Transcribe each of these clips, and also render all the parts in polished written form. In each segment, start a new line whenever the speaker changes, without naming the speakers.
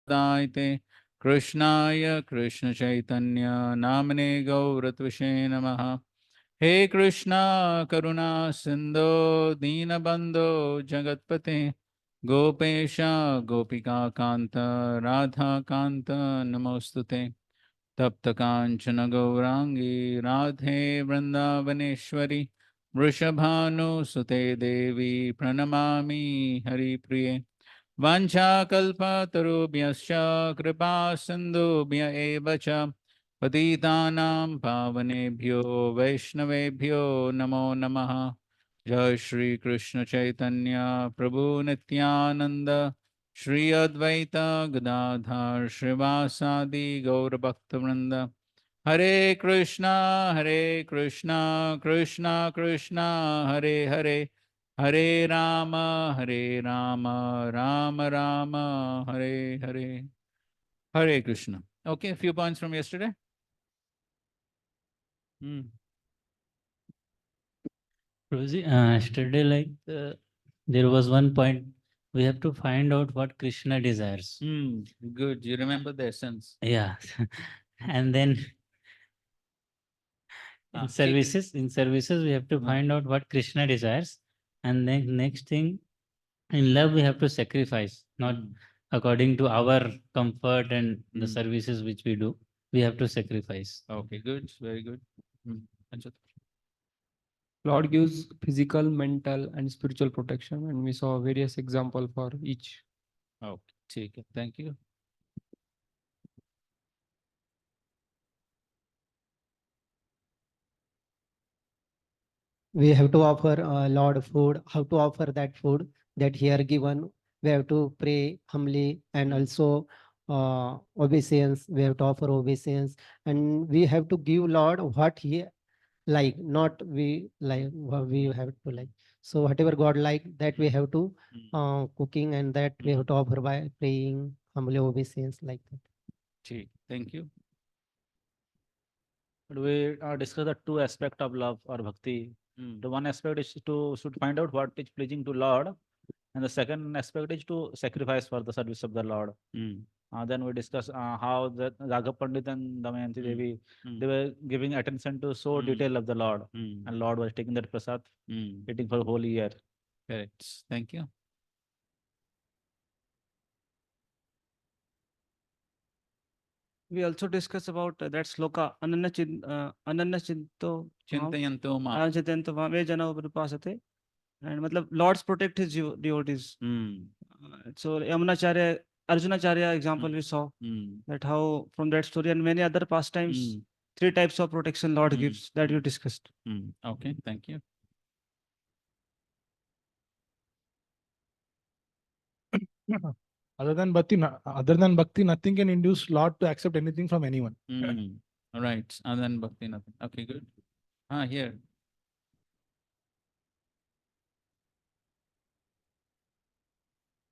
Daite Krishnaya Krishna Chaitanya Namane Gauratvishe Namaha. He Krishna Karuna Sindhu Deenabandhu Jagatpate Gopesha Gopika Kanta Radha Kanta Namostute Tapta Kanchana Gaurangi Radhe Vrindavaneshwari Vrishabhanu Sute Devi Pranamami Hari Priye Vanchakalpatarubhyascha kripa sindhubhya eva cha patitanam pavanebhyo vaishnavebhyo namo namaha. Jai Shri Krishna Chaitanya Prabhu Nityananda Shri Advaita Gadadhar Srivasadi Gaur Bhaktivinoda. Hare Krishna Krishna Krishna Hare Hare Hare Rama Rama Rama Hare Hare. Hare Krishna. Okay, a few points from yesterday.
Prabhuji, yesterday, there was one point we have to find out what Krishna desires.
Good. You remember the essence.
Yeah. And then in services, we have to find out what Krishna desires. And then next thing, in love, we have to sacrifice, not according to our comfort and the services which we do. We have to sacrifice.
Okay, good. Very good. Achyut.
Lord gives physical, mental, and spiritual protection, and we saw various examples for each.
Okay, take it. Thank you.
We have to offer Lord food, how to offer that food that he are given. We have to pray humbly and also obeisance. We have to offer obeisance and we have to give Lord what he like, not we like what we have to like. So whatever God like, that we have to cooking, and that we have to offer by praying humbly obeisance like that.
Thank you.
But we discuss the two aspects of love or bhakti. The one aspect is to should find out what is pleasing to Lord, and the second aspect is to sacrifice for the service of the Lord. Then we discuss how the Raghav Pandit and Damayanti Devi, they were giving attention to so detail of the Lord, and Lord was taking that prasad, eating for a whole year.
Correct. Thank you.
We also discuss about that sloka ananya chinto
Chintayanto ma.
chintayanto ma ve jana upasate, and matlab Lord's protect his devotees. So Yamunacharya, Arjunacharya example we saw that how from that story and many other pastimes, three types of protection Lord gives that you discussed.
Okay, thank you.
Other than bhakti, nothing can induce Lord to accept anything from anyone.
All right. Other than bhakti, nothing. Okay, good. Here.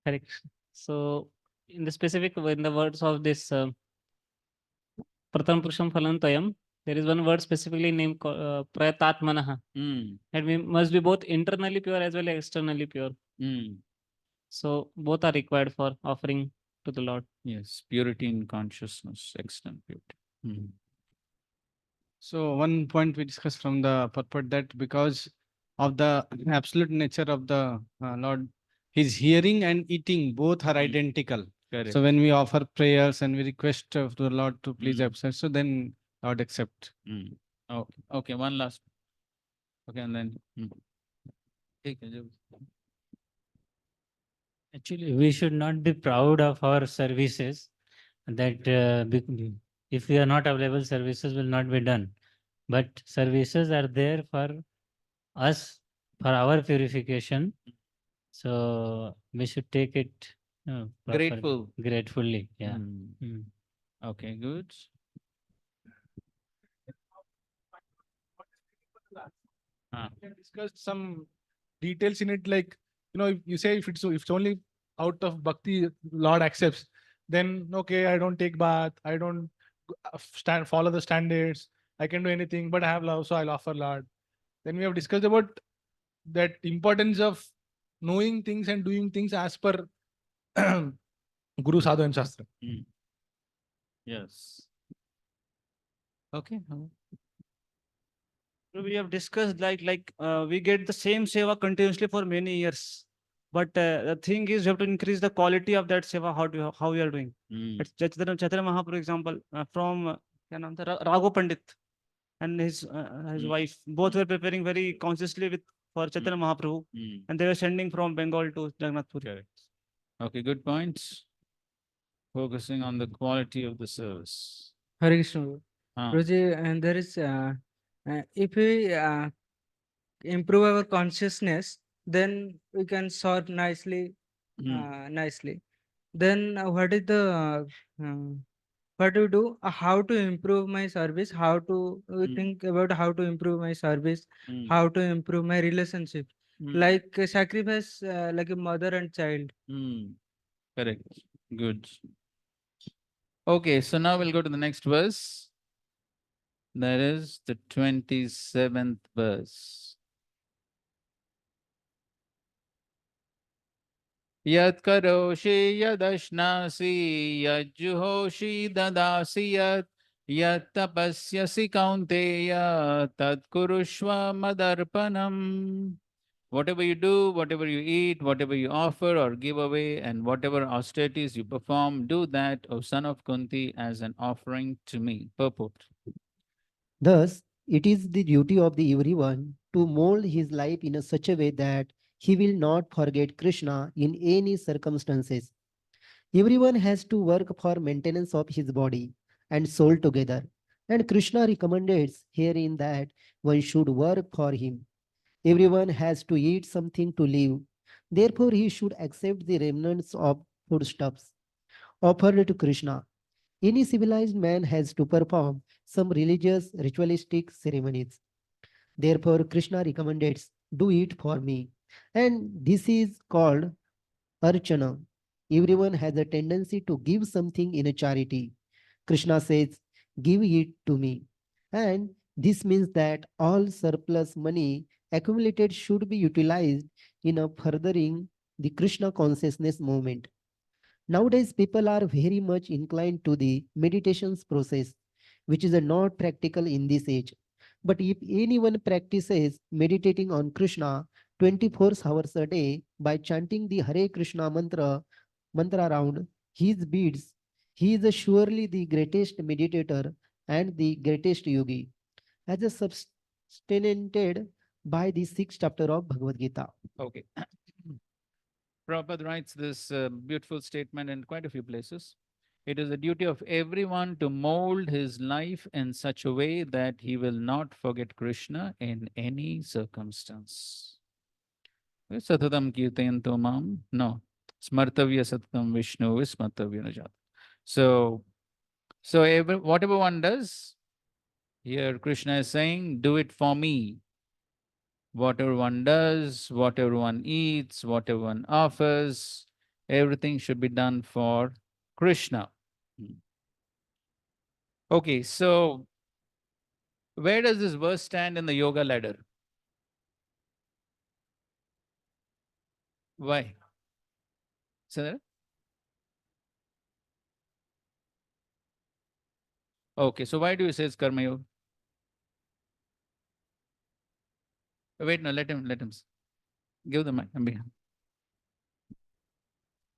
Correct. So, in the specific, in the words of this Pratam Purusham Phalantayam, there is one word specifically named Prayatatmanaha. That we must be both internally pure as well as externally pure. So both are required for offering to the Lord.
Yes, purity in consciousness, external purity.
So one point we discussed from the purport that because of the absolute nature of the Lord, his hearing and eating both are identical.
Correct.
So when we offer prayers and we request of the Lord to please accept, so then Lord accept.
Okay. Okay. One last. Okay, and then.
Actually, we should not be proud of our services. That if we are not available, services will not be done. But services are there for us, for our purification. So we should take it gratefully. Yeah.
Okay, good.
We can discuss some details in it, like, if you say if it's only out of bhakti Lord accepts, then okay, I don't take bath, I don't follow the standards, I can do anything, but I have love, so I'll offer Lord. Then we have discussed about that importance of knowing things and doing things as per Guru, Sadhu, and Shastra.
Yes. Okay.
So we have discussed we get the same seva continuously for many years, but the thing is you have to increase the quality of that seva. How you are doing? It's Chaitanya Mahaprabhu example from क्या नाम था? Raghu Pandit and his wife. Both were preparing very consciously for Chaitanya Mahaprabhu, and they were sending from Bengal to Jagannath Puri.
Correct. Okay, good points. Focusing on the quality of the service.
Hare Krishna.
Ah,
Guruji, and there is, if we improve our consciousness, then we can serve nicely, nicely. Then what is the, what do you do? How to improve my service? How to we think about how to improve my service? How to improve my relationship? Like sacrifice, like a mother and child.
correct. Good. Okay, so now we'll go to the next verse. That is the 27th verse. Yat karoshi yadashnasi yajjuhoshi dadasi yat tapasyasi kaunteya tad kurushva madarpanam. Whatever you do, whatever you eat, whatever you offer or give away, and whatever austerities you perform, do that, O son of Kunti, as an offering to me. Purport.
Thus, it is the duty of the everyone to mold his life in such a way that he will not forget Krishna in any circumstances. Everyone has to work for maintenance of his body and soul together. And Krishna recommends herein that one should work for him. Everyone has to eat something to live. Therefore, he should accept the remnants of foodstuffs offered to Krishna. Any civilized man has to perform some religious ritualistic ceremonies. Therefore, Krishna recommends, do it for me. And this is called archana. Everyone has a tendency to give something in a charity. Krishna says, give it to me. And this means that all surplus money accumulated should be utilized in a furthering the Krishna consciousness movement. Nowadays, people are very much inclined to the meditations process, which is not practical in this age. But if anyone practices meditating on Krishna 24 hours a day by chanting the Hare Krishna mantra around his beads, he is surely the greatest meditator and the greatest yogi, as a substantiated by the sixth chapter of Bhagavad Gita.
Okay. Prabhupada writes this beautiful statement in quite a few places. It is the duty of everyone to mold his life in such a way that he will not forget Krishna in any circumstance. Satatam kirtayanto mam. No. Smartavya satatam Vishnu vismartavya najat. So whatever one does, here Krishna is saying, do it for me. Whatever one does, whatever one eats, whatever one offers, everything should be done for Krishna. Okay, so where does this verse stand in the yoga ladder? Why? Sir? Okay, so why do you say it's karma yoga? Wait, no, let him give the mic.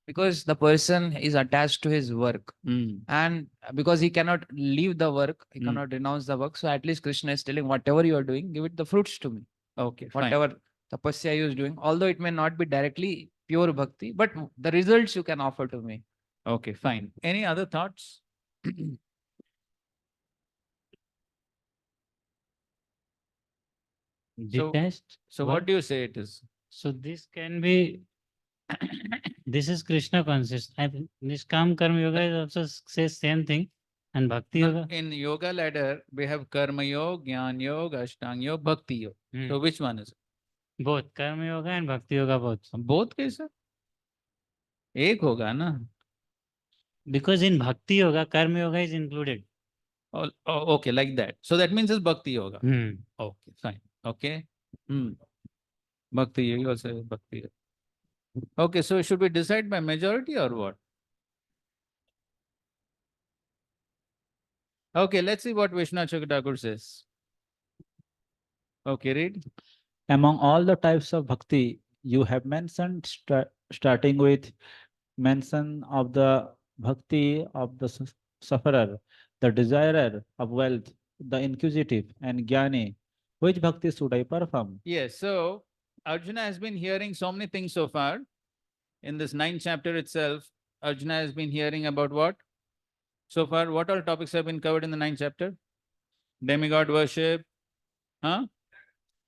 Because the person is attached to his work, and because he cannot leave the work, he cannot renounce the work. So at least Krishna is telling, whatever you are doing, give it the fruits to me.
Okay, fine.
Whatever tapasya you is doing, although it may not be directly pure bhakti, but the results you can offer to me.
Okay, fine. Any other thoughts?
Detached.
So what do you say it is?
So this can be, this is Krishna conscious. Niskam Karma Yoga is also says same thing. And Bhakti
Now,
Yoga.
in yoga ladder, we have karma yoga, jnana yoga, ashtanga yoga, bhakti yoga. So which one is it?
Both Karma Yoga and Bhakti Yoga both.
Both कैसा? एक होगा ना?
Because in Bhakti Yoga, Karma Yoga is included.
Oh, okay, like that. So that means it's bhakti yoga. Okay, fine. Okay. Bhakti yoga, also bhakti yoga. Okay, so should we decide by majority or what? Okay, let's see what Vishnu Thakur says. Okay, read.
Among all the types of bhakti you have mentioned, starting with mention of the bhakti of the sufferer, the desirer of wealth, the inquisitive and jnani, which bhakti should I perform?
Yes, so Arjuna has been hearing so many things so far. In this 9th chapter itself, Arjuna has been hearing about what? So far, what all topics have been covered in the 9th chapter? Demigod worship, huh?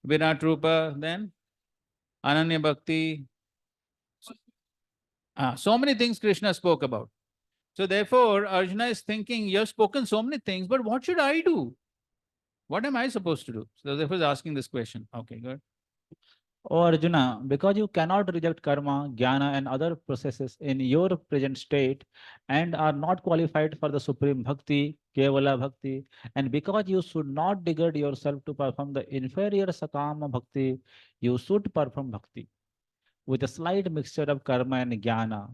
Virat Rupa, then Ananya Bhakti. So many things Krishna spoke about. So therefore, Arjuna is thinking, you have spoken so many things, but what should I do? What am I supposed to do? So therefore, he's asking this question. Okay, good.
O Arjuna, because you cannot reject karma, jnana, and other processes in your present state and are not qualified for the supreme bhakti, kevala bhakti, and because you should not degrade yourself to perform the inferior sakama bhakti, you should perform bhakti with a slight mixture of karma and jnana.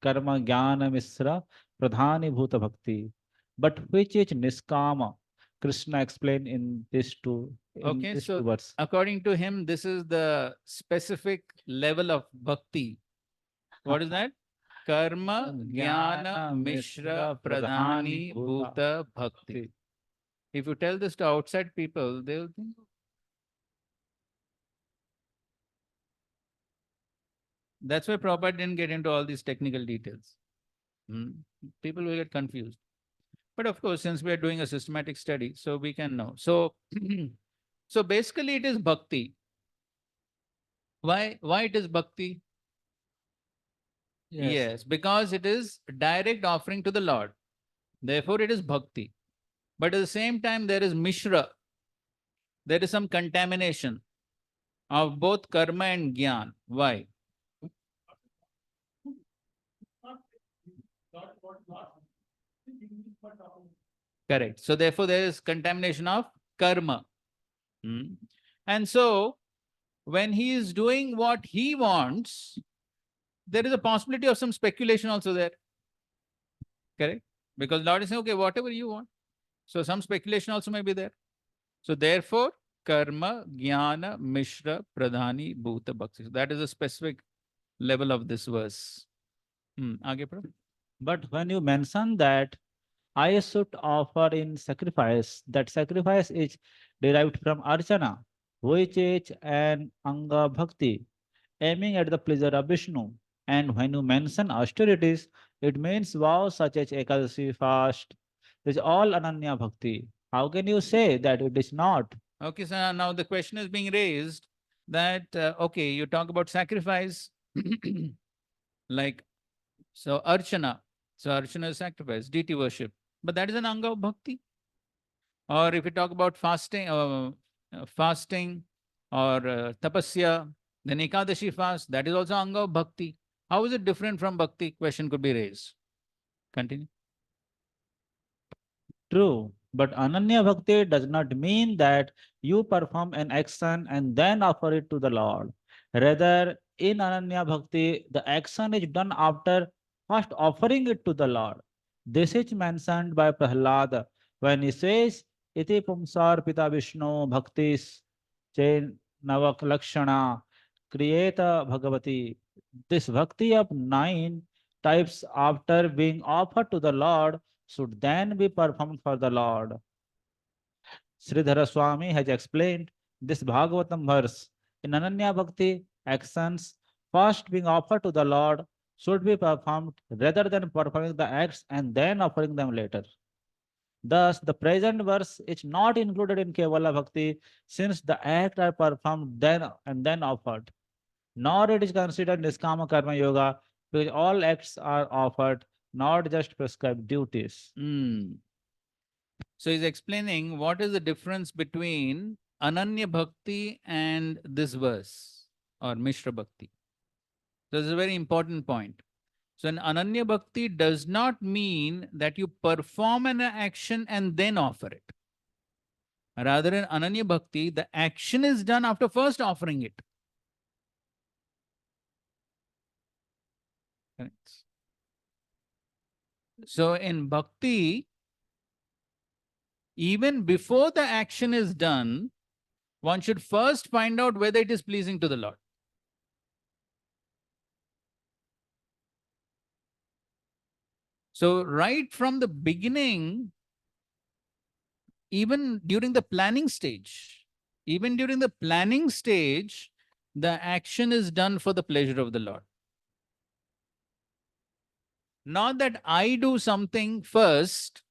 Karma jnana misra pradhani bhuta bhakti, but which is niskama. Krishna explained in
Okay,
this
so
two verse.
according to him, this is the specific level of bhakti. What is that? Karma, Jnana, Mishra, Pradhani, Bhuta, Bhakti. If you tell this to outside people, they'll think. That's why Prabhupada didn't get into all these technical details. People will get confused. But of course, since we are doing a systematic study, so we can know. So, so basically it is bhakti. Why it is bhakti? Yes, because it is direct offering to the Lord. Therefore, it is bhakti. But at the same time, there is mishra. There is some contamination of both karma and jnana. Why? Correct. So therefore, there is contamination of karma. And so, when he is doing what he wants, there is a possibility of some speculation also there. Correct? Because Lord is saying, okay, whatever you want. So some speculation also may be there. So therefore, karma, jnana, mishra, pradhani, bhuta, bhakti. So that is a specific level of this verse. Aage Prabhu.
But when you mention that I should offer in sacrifice, that sacrifice is derived from archana, which is an anga bhakti, aiming at the pleasure of Vishnu. And when you mention austerities, it means vows such as Ekadasi fast. This is all Ananya Bhakti. How can you say that it is not?
Okay, so now the question is being raised that, okay, you talk about sacrifice, like, so archana. So archana is sacrifice, deity worship. But that is an anga of bhakti. Or if you talk about fasting or tapasya, then Ekadashi fast, that is also anga of bhakti. How is it different from bhakti? Question could be raised. Continue.
True, but Ananya Bhakti does not mean that you perform an action and then offer it to the Lord. Rather, in Ananya Bhakti, the action is done after first offering it to the Lord. This is mentioned by Prahlada when he says, Iti pumsar pita Vishnu bhaktis chain navak lakshana kriyeta bhagavati. This bhakti of 9 types after being offered to the Lord should then be performed for the Lord. Sridhara Swami has explained this Bhagavatam verse. In Ananya Bhakti, actions first being offered to the Lord should be performed rather than performing the acts and then offering them later. Thus, the present verse is not included in Kevala Bhakti since the acts are performed then and then offered. Nor it is considered Niskama Karma Yoga because all acts are offered, not just prescribed duties.
So he's explaining what is the difference between Ananya Bhakti and this verse or Mishra Bhakti. So this is a very important point. So an Ananya Bhakti does not mean that you perform an action and then offer it. Rather, in Ananya Bhakti, the action is done after first offering it. Correct. So in Bhakti, even before the action is done, one should first find out whether it is pleasing to the Lord. So right from the beginning, even during the planning stage, the action is done for the pleasure of the Lord. Not that I do something first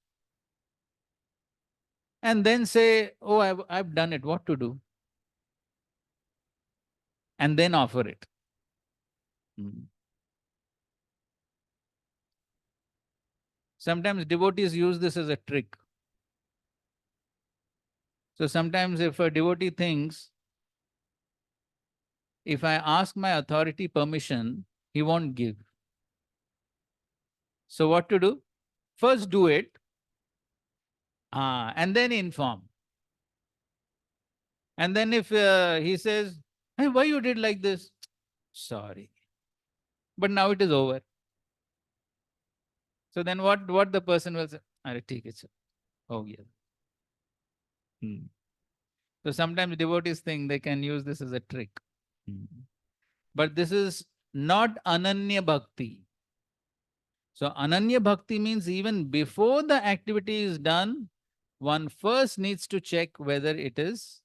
and then say, oh, I've done it, what to do? And then offer it. Sometimes devotees use this as a trick. So sometimes if a devotee thinks, if I ask my authority permission, he won't give. So what to do? First do it, and then inform. And then if he says, hey, why you did like this? Sorry. But now it is over. So then what the person will say? I'll take it, sir. Oh, yeah. So sometimes devotees think they can use this as a trick. But this is not Ananya Bhakti. So Ananya Bhakti means even before the activity is done, one first needs to check whether it is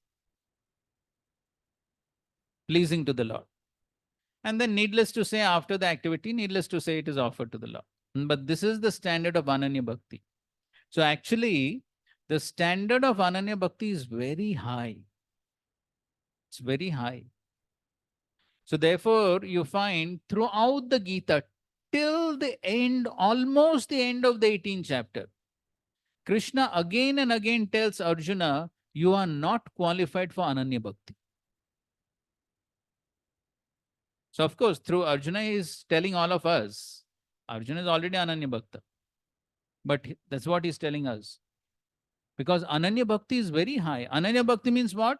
pleasing to the Lord. And then needless to say, after the activity, needless to say, it is offered to the Lord. But this is the standard of Ananya Bhakti. So actually, the standard of Ananya Bhakti is very high. It's very high. So therefore, you find throughout the Gita, till the end, almost the end of the 18th chapter, Krishna again and again tells Arjuna, you are not qualified for Ananya Bhakti. So of course, through Arjuna, he is telling all of us, Arjuna is already Ananya Bhakta. But that's what he's telling us. Because Ananya Bhakti is very high. Ananya Bhakti means what?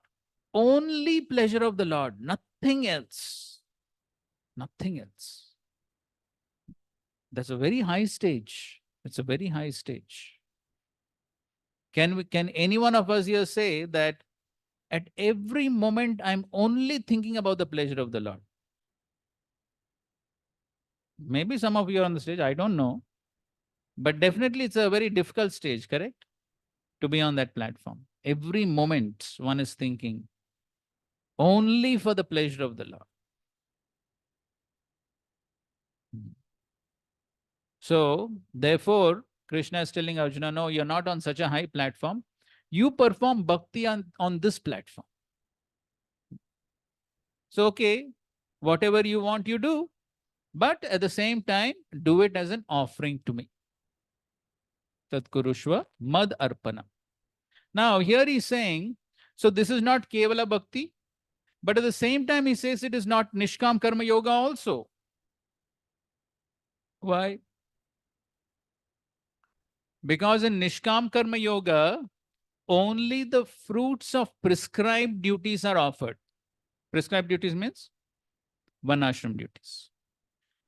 Only pleasure of the Lord, nothing else. Nothing else. That's a very high stage. It's a very high stage. Can any one of us here say that at every moment I'm only thinking about the pleasure of the Lord? Maybe some of you are on the stage, I don't know. But definitely it's a very difficult stage, correct? To be on that platform. Every moment one is thinking only for the pleasure of the Lord. So, therefore, Krishna is telling Arjuna, no, you're not on such a high platform. You perform bhakti on this platform. So, okay, whatever you want, you do. But at the same time, do it as an offering to me. Tat kurushva mad arpana. Now, here he's saying, so this is not Kevala Bhakti, but at the same time, he says it is not Nishkam Karma Yoga also. Why? Because in Nishkam Karma Yoga, only the fruits of prescribed duties are offered. Prescribed duties means Varnashram duties.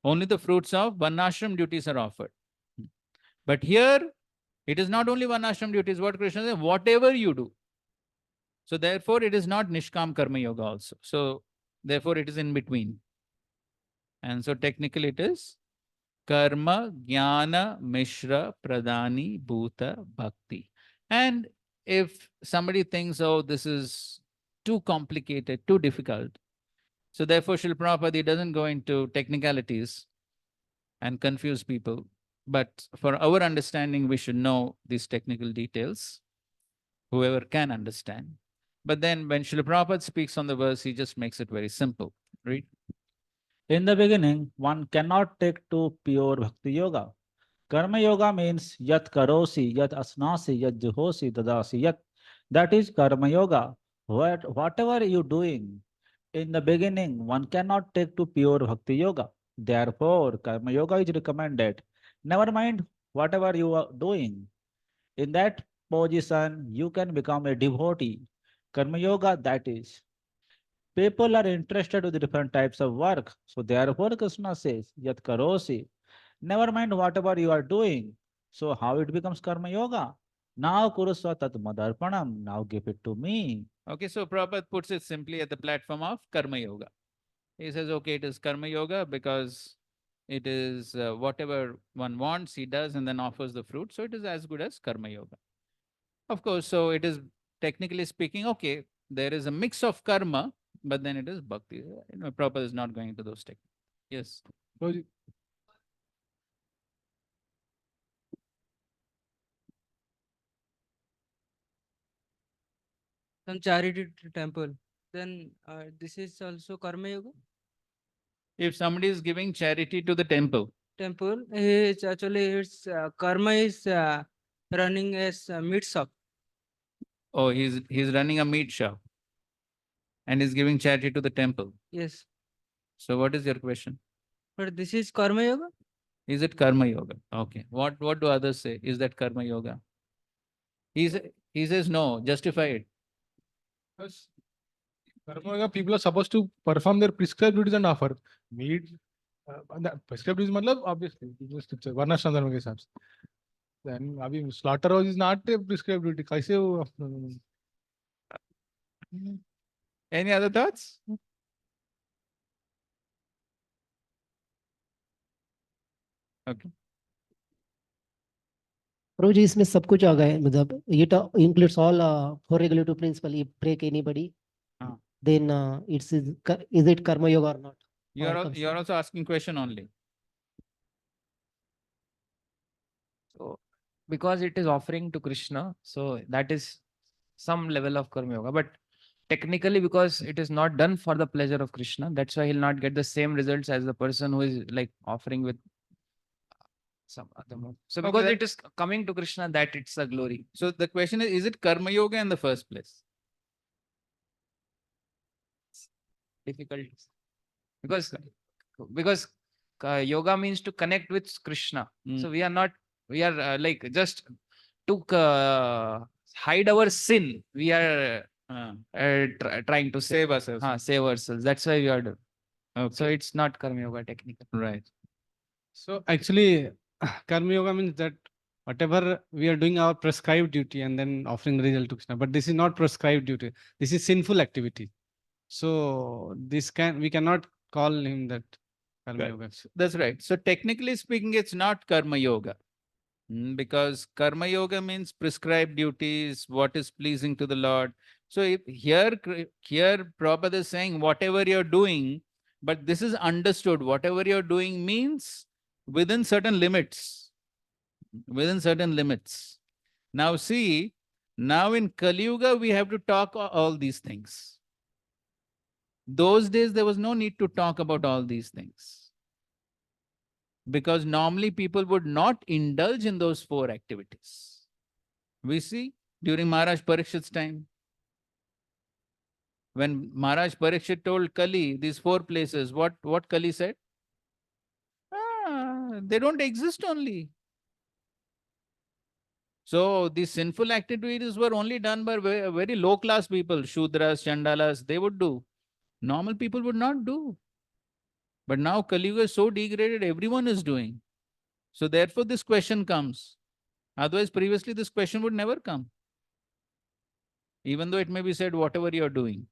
Only the fruits of Varnashram duties are offered. But here, it is not only Varnashram duties, what Krishna says, whatever you do. So therefore, it is not Nishkam Karma Yoga also. So therefore, it is in between. And so technically it is Karma, Jnana, Mishra, Pradhani, Bhuta, Bhakti. And if somebody thinks, oh, this is too complicated, too difficult, so therefore Srila Prabhupada doesn't go into technicalities and confuse people. But for our understanding, we should know these technical details, whoever can understand. But then when Srila Prabhupada speaks on the verse, he just makes it very simple. Read.
In the beginning, one cannot take to pure Bhakti Yoga. Karma Yoga means yat karosi, yat asnasi, yat juhosi, dadasi, yat. That is Karma Yoga. Whatever you doing, in the beginning, one cannot take to pure Bhakti Yoga. Therefore, Karma Yoga is recommended. Never mind whatever you are doing. In that position, you can become a devotee. Karma Yoga, that is. People are interested with different types of work. So therefore, Krishna says, Yat karosi. Never mind whatever you are doing. So how it becomes Karma Yoga? Now kurusva tat madarpanam. Now give it to me.
Okay, so Prabhupada puts it simply at the platform of Karma Yoga. He says, okay, it is Karma Yoga because it is whatever one wants, he does and then offers the fruit. So it is as good as Karma Yoga. Of course, so it is technically speaking, okay, there is a mix of karma, but then it is bhakti. Prabhupada is not going into those techniques. Yes.
Prabhuji,
Some charity to temple. Then this is also Karma Yoga.
If somebody is giving charity to the temple,
It's actually its karma is running as a meat shop.
oh, he's running a meat shop and is giving charity to the temple.
Yes,
So what is your question?
but this is Karma Yoga.
Is it karma yoga? Okay. What do others say? Is that karma yoga? He says no, justify it.
because Karma Yoga, people are supposed to perform their prescribed duties and offer. Meat, prescribed duties, मतलब obviously, scripture, Varnashram dharma के हिसाब से. Then अभी slaughterhouse is not a prescribed duty. कैसे वो
Any other thoughts? Okay.
प्रभु जी इसमें सब कुछ आ गए मतलब it includes all four regulative principle. If break anybody,
हाँ.
then is it karma yoga or not?
You are also asking question only.
So because it is offering to Krishna, so that is some level of karma yoga. But technically, because it is not done for the pleasure of Krishna, that's why he'll not get the same results as the person who is like offering with some other mode. So
Okay,
because
that-
it is coming to Krishna, that it's a glory.
So the question is it karma yoga in the first place?
Difficult. Because yoga means to connect with Krishna. So we are like just to hide our sin. We are trying to
Save ourselves.
save ourselves. That's why we are doing.
Okay.
So it's not karma yoga technical.
Right.
So actually, Karma Yoga means that whatever we are doing our prescribed duty and then offering the result to Krishna. But this is not prescribed duty. This is sinful activity. So we cannot call him that Karma
Right.
Yoga.
That's right. So technically speaking, it's not karma yoga. Because karma yoga means prescribed duties, what is pleasing to the Lord. So if here Prabhupada is saying whatever you're doing, but this is understood. Whatever you're doing means within certain limits. Within certain limits. Now see, now in Kali Yuga, we have to talk all these things. Those days, there was no need to talk about all these things. Because normally people would not indulge in those four activities. We see during Maharaj Parikshit's time, when Maharaj Parikshit told Kali these four places, what Kali said? They don't exist only. So these sinful activities were only done by very low class people, Shudras, Chandalas, they would do. Normal people would not do. But now Kali Yuga is so degraded, everyone is doing. So therefore this question comes. Otherwise, previously this question would never come. Even though it may be said, whatever you are doing.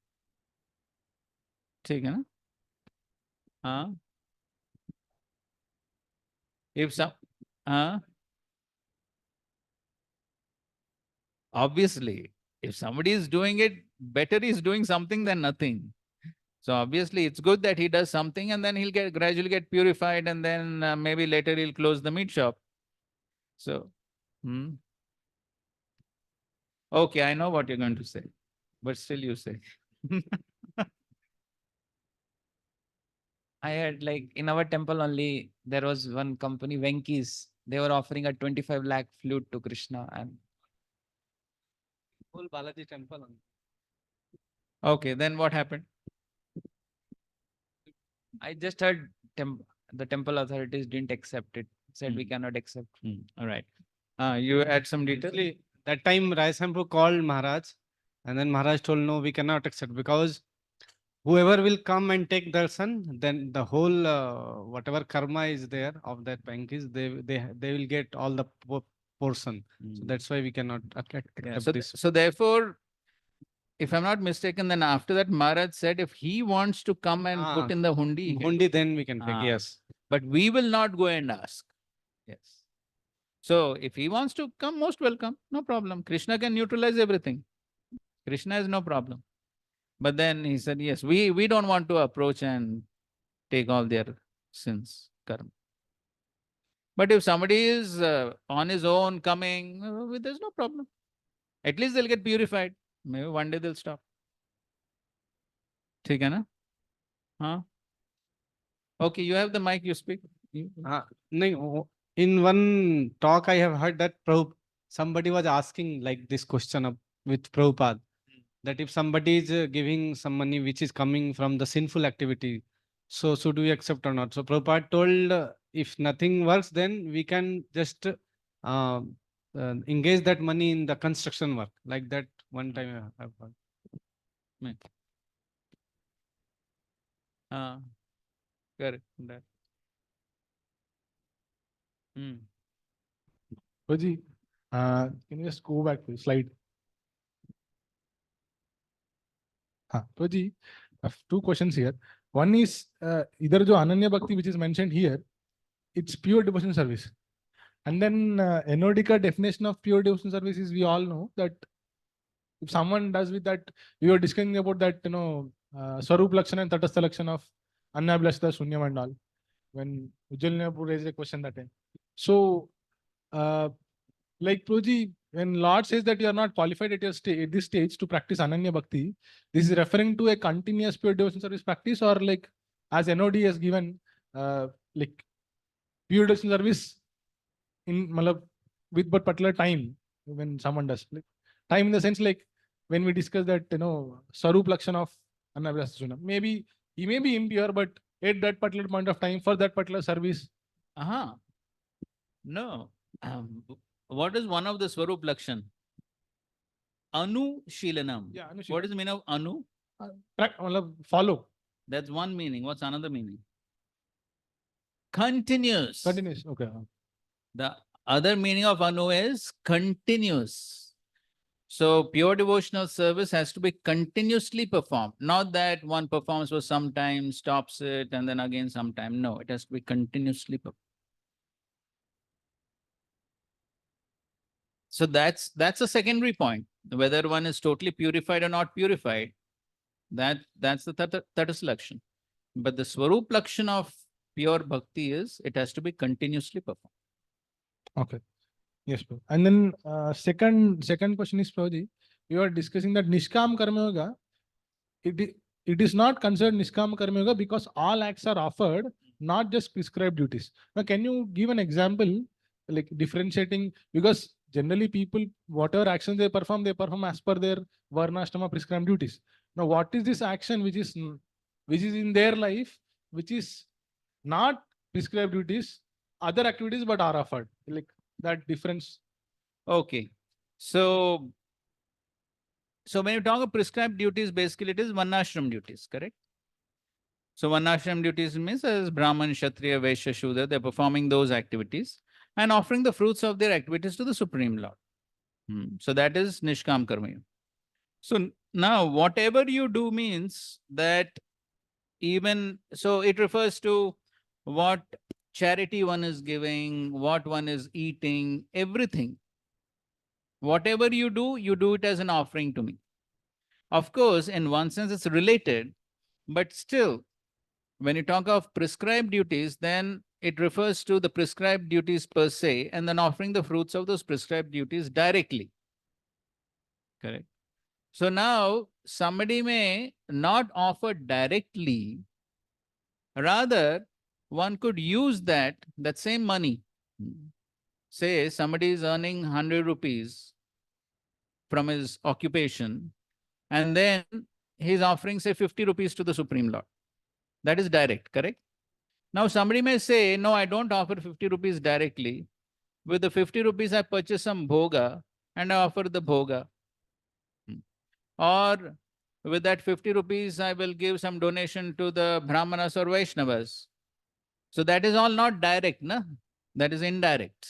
ठीक है ना? हाँ? If some, हाँ? Obviously, if somebody is doing it, better he is doing something than nothing. So obviously, it's good that he does something and then he'll gradually get purified and then maybe later he'll close the meat shop. So, okay, I know what you're going to say, but still you say.
I had like in our temple only, there was one company, Venki's. They were offering a 25 lakh flute to Krishna and
Whole Balaji temple.
Okay, then what happened?
I just heard the temple authorities didn't accept it. Said we cannot accept.
All right. You add some details?
Actually, that time Raisampu called Maharaj, and then Maharaj told, no, we cannot accept, because whoever will come and take darshan, then the whole whatever karma is there of that bank is they will get all the
portion. So that's why we cannot accept
Yeah, so,
this.
so therefore, if I'm not mistaken, then after that Maharaj said if he wants to come and put in the hundi, he can
Hundi, then we can take,
Ah.
yes.
but we will not go and ask. Yes. So if he wants to come, most welcome, no problem. Krishna can neutralize everything. Krishna has no problem. But then he said, yes, we don't want to approach and take all their sins, karma. But if somebody is on his own coming, there's no problem. At least they'll get purified. Maybe one day they'll stop. ठीक है ना? Huh? Okay, you have the mic, you speak.
In one talk, I have heard that somebody was asking like this question with Prabhupada, that if somebody is giving some money which is coming from the sinful activity, so should we accept or not? So Prabhupada told, if nothing works, then we can just engage that money in the construction work. Like that one time I've heard.
Correct. That.
Prabhuji, can you just go back to the slide? Prabhuji, I have two questions here. One is, either jo Ananya Bhakti which is mentioned here, it's pure devotion service. And then NOD ka definition of pure devotion service is, we all know that if someone does with that, we were discussing about that, Swarup Lakshana and Tatastha Lakshana of Annabhyasita Shunyam and all, when Ujjwal raised a question that time. So, like Prabhuji, when Lord says that you are not qualified at this stage to practice Ananya Bhakti, this is referring to a continuous pure devotion service practice, or like as NOD has given, like pure devotion service in with but particular time when someone does. Like, time in the sense like when we discuss that, Swarup Lakshana of Annabhyasita, maybe he may be impure, but at that particular point of time for that particular service.
No. What is one of the Swarup Lakshan? Anu Shilanam.
Yeah, Anu
What is the meaning of Anu?
Follow.
That's one meaning. What's another meaning? Continuous.
Continuous. Okay.
The other meaning of Anu is continuous. So pure devotional service has to be continuously performed. Not that one performs for some time, stops it, and then again sometime. No, it has to be continuously performed. So that's a secondary point. Whether one is totally purified or not purified, that's the Tatastha Lakshan. But the Swarup Lakshan of pure bhakti is, it has to be continuously performed.
Okay. Yes, bro. And then second question is, Prabhuji, you are discussing that Nishkam Karma Yoga, it is not considered Nishkam Karma Yoga because all acts are offered, not just prescribed duties. Now, can you give an example, like differentiating, because generally people, whatever actions they perform as per their Varnashrama prescribed duties. Now, what is this action which is in their life, which is not prescribed duties, other activities, but are offered? Like that difference.
Okay. So when you talk of prescribed duties, basically it is Varnashram duties, correct? So Varnashram duties means as Brahman, Kshatriya, Vaishya, Shudra, they're performing those activities and offering the fruits of their activities to the Supreme Lord. So that is Nishkam Karma. So now whatever you do means that even, so it refers to what charity one is giving, what one is eating, everything. Whatever you do it as an offering to me. Of course, in one sense it's related, but still, when you talk of prescribed duties, then it refers to the prescribed duties per se, and then offering the fruits of those prescribed duties directly. Correct. So now somebody may not offer directly, rather one could use that same money. Say somebody is earning 100 rupees from his occupation, and then he's offering, say, 50 rupees to the Supreme Lord. That is direct, correct? Now somebody may say, no, I don't offer 50 rupees directly. With the 50 rupees, I purchase some bhoga and I offer the bhoga. Or with that 50 rupees, I will give some donation to the Brahmanas or Vaishnavas. So that is all not direct, na? That is indirect.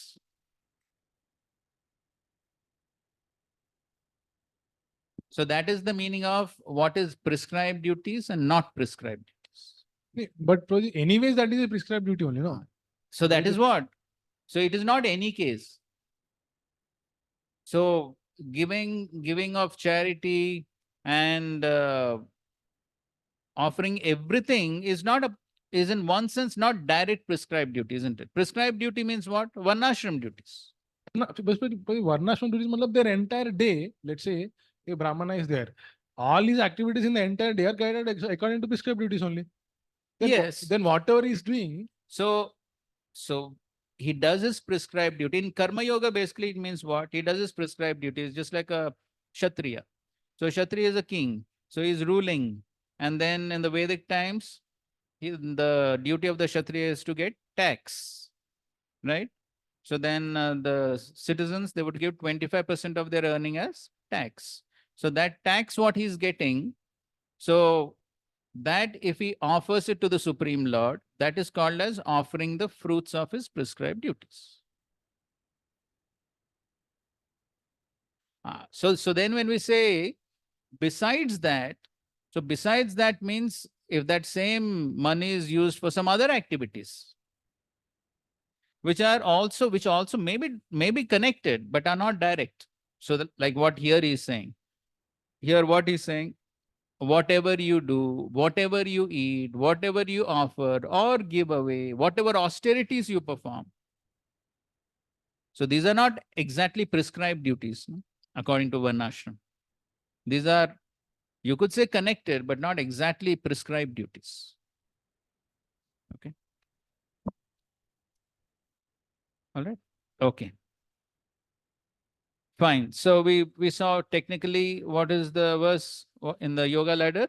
So that is the meaning of what is prescribed duties and not prescribed duties.
But Prabhuji, anyways, that is a prescribed duty only, no?
So that
That
is what? So it is not any case. So giving of charity and offering everything is not is in one sense not direct prescribed duty, isn't it? Prescribed duty means what? Varnashram duties.
No, but Varnashram duties, matlab their entire day, let's say a Brahmana is there, all his activities in the entire day are guided according to prescribed duties only. Then,
Yes.
Then whatever he's doing.
So he does his prescribed duty. In Karma Yoga, basically, it means what? He does his prescribed duties, just like a Kshatriya. So Kshatriya is a king. So he's ruling. And then in the Vedic times, the duty of the Kshatriya is to get tax, right? So then the citizens, they would give 25% of their earning as tax. So that tax, what he's getting, so that if he offers it to the Supreme Lord, that is called as offering the fruits of his prescribed duties. So then when we say, besides that, so besides that means if that same money is used for some other activities, which also may be connected, but are not direct. So that, like what here he is saying, here what he's saying, whatever you do, whatever you eat, whatever you offer or give away, whatever austerities you perform. So these are not exactly prescribed duties, no? According to Varnashram. These are, you could say, connected, but not exactly prescribed duties. Okay. All right. Okay. Fine. So we saw technically what is the verse in the yoga ladder.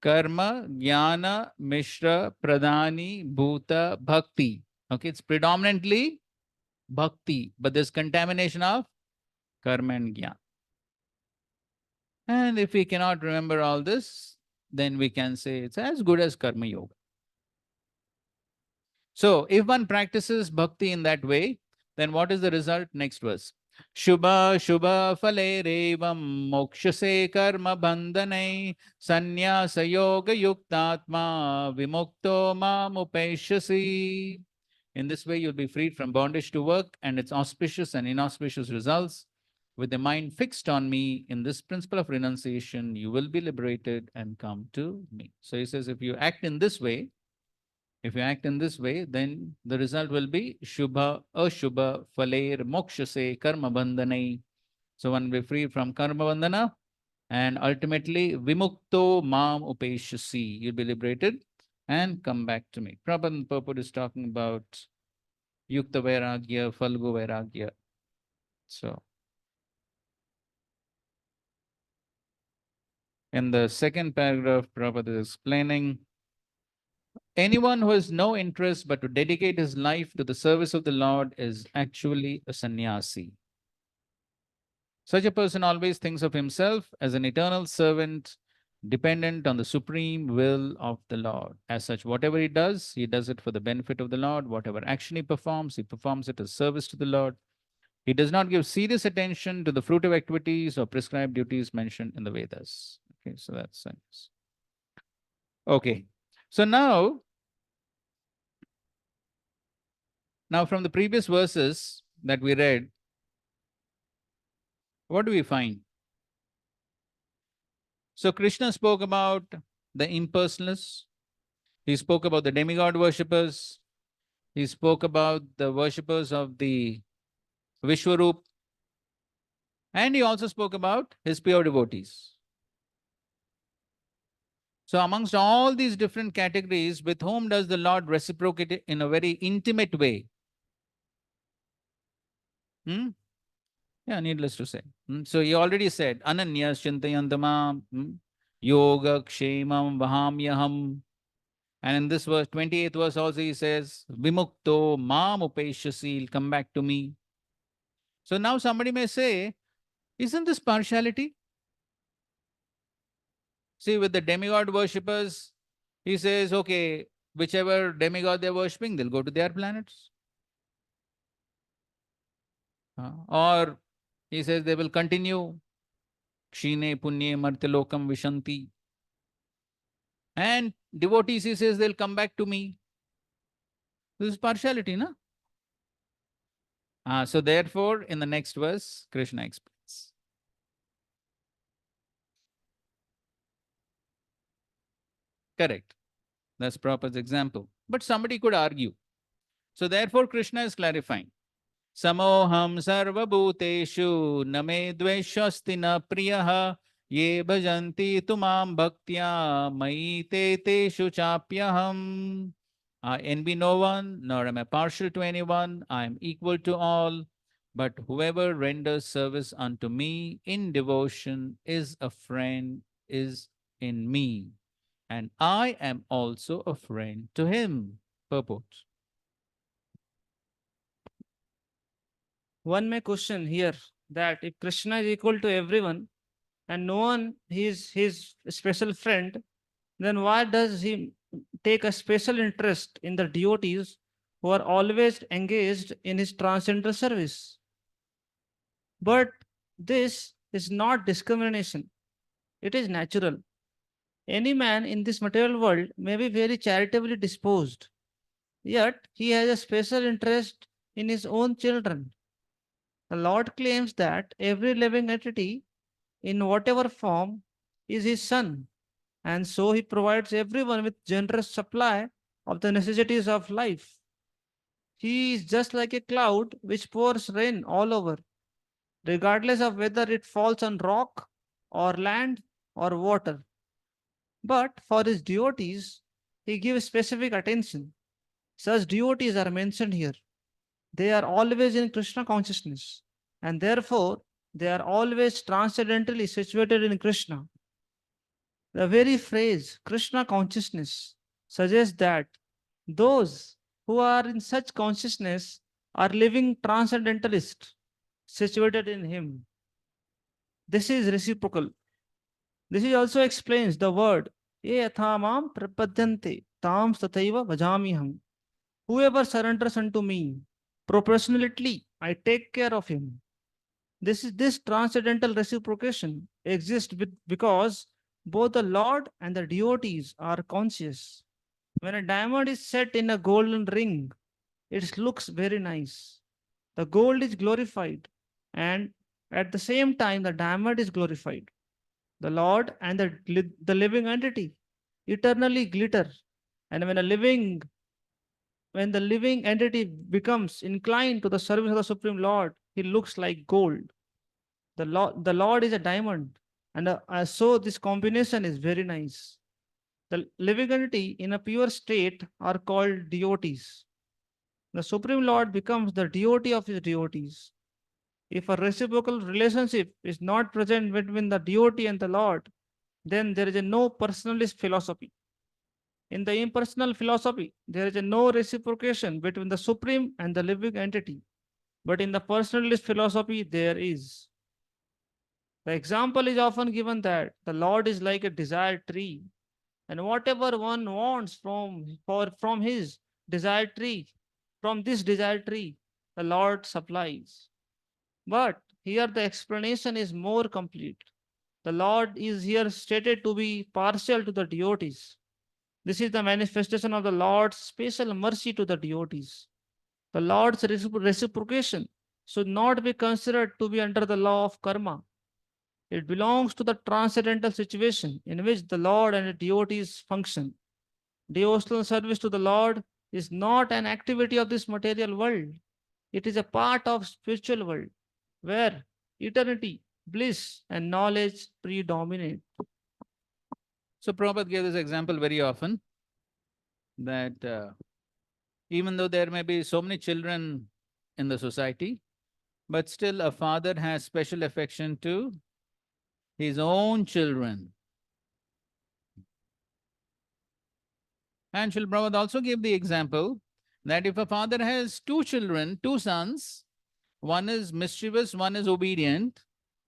Karma, Jnana, Mishra, Pradhani, Bhuta, Bhakti. Okay, it's predominantly Bhakti, but there's contamination of Karma and Jnana. And if we cannot remember all this, then we can say it's as good as Karma Yoga. So if one practices Bhakti in that way, then what is the result? Next verse. Shubha Shubha Phale Revam Mokshase Karma Bandhanai Sannyasa Yoga Yuktatma Vimukto Mam Upeshasi. In this way, you'll be freed from bondage to work and its auspicious and inauspicious results. With the mind fixed on me in this principle of renunciation, you will be liberated and come to me. So he says, if you act in this way, then the result will be Shubha, Ashubha, Phaler, Mokshase, Karma Bandhanai. So one will be free from Karma Bandhana and ultimately Vimukto Mam Upeshasi. You'll be liberated and come back to me. Prabhupada purport is talking about Yukta Vairagya, Falgu Vairagya. So in the second paragraph, Prabhupada is explaining, anyone who has no interest but to dedicate his life to the service of the Lord is actually a sannyasi. Such a person always thinks of himself as an eternal servant dependent on the supreme will of the Lord. As such, whatever he does it for the benefit of the Lord. Whatever action he performs it as service to the Lord. He does not give serious attention to the fruitive activities or prescribed duties mentioned in the Vedas. Okay, so that's sense. Okay, so now from the previous verses that we read, what do we find? So Krishna spoke about the impersonalists. He spoke about the demigod worshippers. He spoke about the worshippers of the Vishwarup. And he also spoke about his pure devotees. So amongst all these different categories, with whom does the Lord reciprocate in a very intimate way? Yeah, needless to say. So he already said, Ananyas Chintayantama Yoga Kshemam Vahamyaham. And in this verse, 28th verse also he says, Vimukto Mam Upeshasi, come back to me. So now somebody may say, isn't this partiality? See, with the demigod worshippers, he says, okay, whichever demigod they're worshipping, they'll go to their planets. Or He says they will continue. Kshine punye martilokam vishanti. And devotees, he says, they'll come back to me. This is partiality, no? So therefore, in the next verse, Krishna explains. Correct. That's Prabhupada's example. But somebody could argue. So therefore, Krishna is clarifying. Samoham sarvabhuteshu name dveshasti na priyaha ye bhajanti tumam bhaktya mai te teshu chapyaham. I envy no one, nor am I partial to anyone. I am equal to all. But whoever renders service unto me in devotion is a friend, is in me. And I am also a friend to him. Purport.
One may question here that if Krishna is equal to everyone and no one is his special friend, then why does he take a special interest in the devotees who are always engaged in his transcendental service? But this is not discrimination, it is natural. Any man in this material world may be very charitably disposed, yet he has a special interest in his own children. The Lord claims that every living entity, in whatever form, is his son, and so he provides everyone with generous supply of the necessities of life. He is just like a cloud which pours rain all over, regardless of whether it falls on rock or land or water. But for his devotees, he gives specific attention. Such devotees are mentioned here. They are always in Krishna consciousness, and therefore they are always transcendentally situated in Krishna. The very phrase Krishna consciousness suggests that those who are in such consciousness are living transcendentalists situated in Him. This is reciprocal. This is also explains the word ye yathamam prapadyante tam tataiva bhajamiham. Whoever surrenders unto me, proportionately I take care of him. This transcendental reciprocation exists because both the Lord and the devotees are conscious. When a diamond is set in a golden ring, it looks very nice. The gold is glorified, and at the same time, the diamond is glorified. The Lord and the living entity eternally glitter, and when the living entity becomes inclined to the service of the Supreme Lord, he looks like gold. The Lord is a diamond, and so this combination is very nice. The living entity in a pure state are called devotees. The Supreme Lord becomes the devotee of his devotees. If a reciprocal relationship is not present between the devotee and the Lord, then there is a no personalist philosophy. In the impersonal philosophy, there is a no reciprocation between the Supreme and the living entity. But in the personalist philosophy, there is. The example is often given that the Lord is like a desired tree, and whatever one wants from his desired tree, from this desired tree, the Lord supplies. But here the explanation is more complete. The Lord is here stated to be partial to the devotees. This is the manifestation of the Lord's special mercy to the devotees. The Lord's reciprocation should not be considered to be under the law of karma. It belongs to the transcendental situation in which the Lord and the devotees function. Devotional service to the Lord is not an activity of this material world. It is a part of spiritual world where eternity, bliss, and knowledge predominate.
So Prabhupada gave this example very often that even though there may be so many children in the society, but still a father has special affection to his own children. And Srila Prabhupada also gave the example that if a father has two children, two sons, one is mischievous, one is obedient,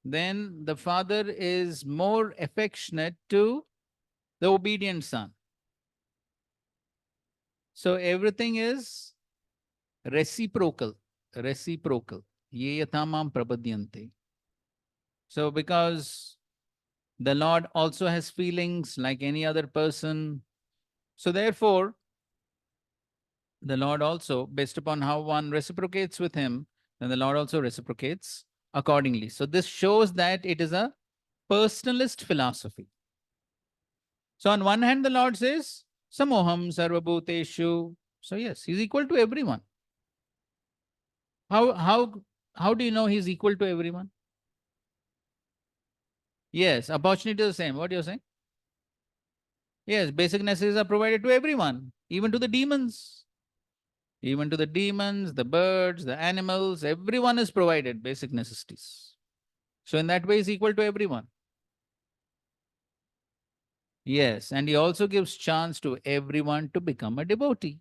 then the father is more affectionate to the obedient son. So everything is reciprocal. Ye yatamam prapadyante. So because the Lord also has feelings like any other person, so therefore, the Lord also, based upon how one reciprocates with him, then the Lord also reciprocates accordingly. So this shows that it is a personalist philosophy. So on one hand, the Lord says, Samoham sarvabhuteshu. So yes, he's equal to everyone. How do you know he's equal to everyone? Yes, opportunity is the same. What you're saying? Yes, basic necessities are provided to everyone, even to the demons. Even to the demons, the birds, the animals, everyone is provided basic necessities. So in that way, he's equal to everyone. Yes, and he also gives chance to everyone to become a devotee.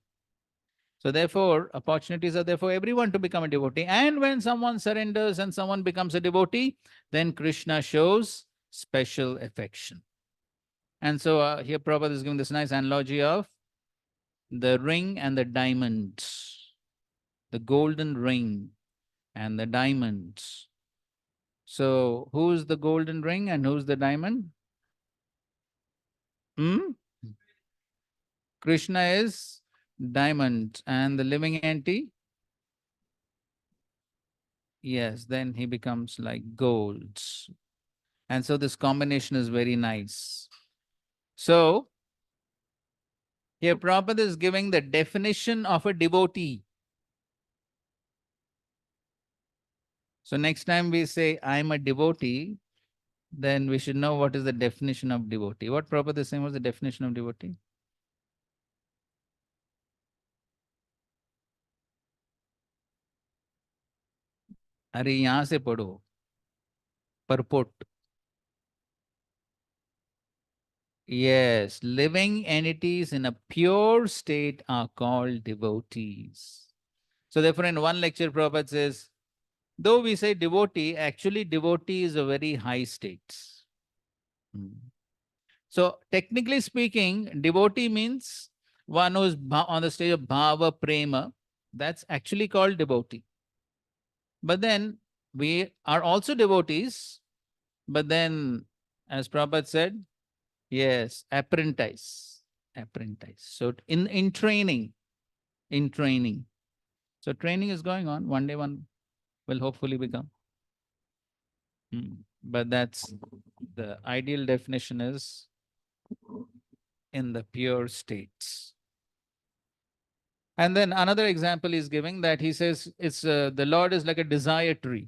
So therefore, opportunities are there for everyone to become a devotee. And when someone surrenders and someone becomes a devotee, then Krishna shows special affection. And so here Prabhupada is giving this nice analogy of the ring and the diamonds, the golden ring and the diamonds. So who's the golden ring and who's the diamond? Hmm? Krishna is diamond and the living entity. Yes, then he becomes like gold. And so this combination is very nice. So here Prabhupada is giving the definition of a devotee. So next time we say, I'm a devotee, then we should know what is the definition of devotee. What Prabhupada is saying was the definition of devotee? अरे यहाँ से पढ़ो purport. Yes, living entities in a pure state are called devotees. So therefore in one lecture Prabhupada says, though we say devotee, actually devotee is a very high state. So technically speaking, devotee means one who is on the stage of bhava prema. That's actually called devotee. But then we are also devotees. But then, as Prabhupada said, yes, apprentice. So in training. So training is going on. One day one will hopefully become. But that's the ideal definition is in the pure states. And then another example is giving that he says it's the Lord is like a desire tree.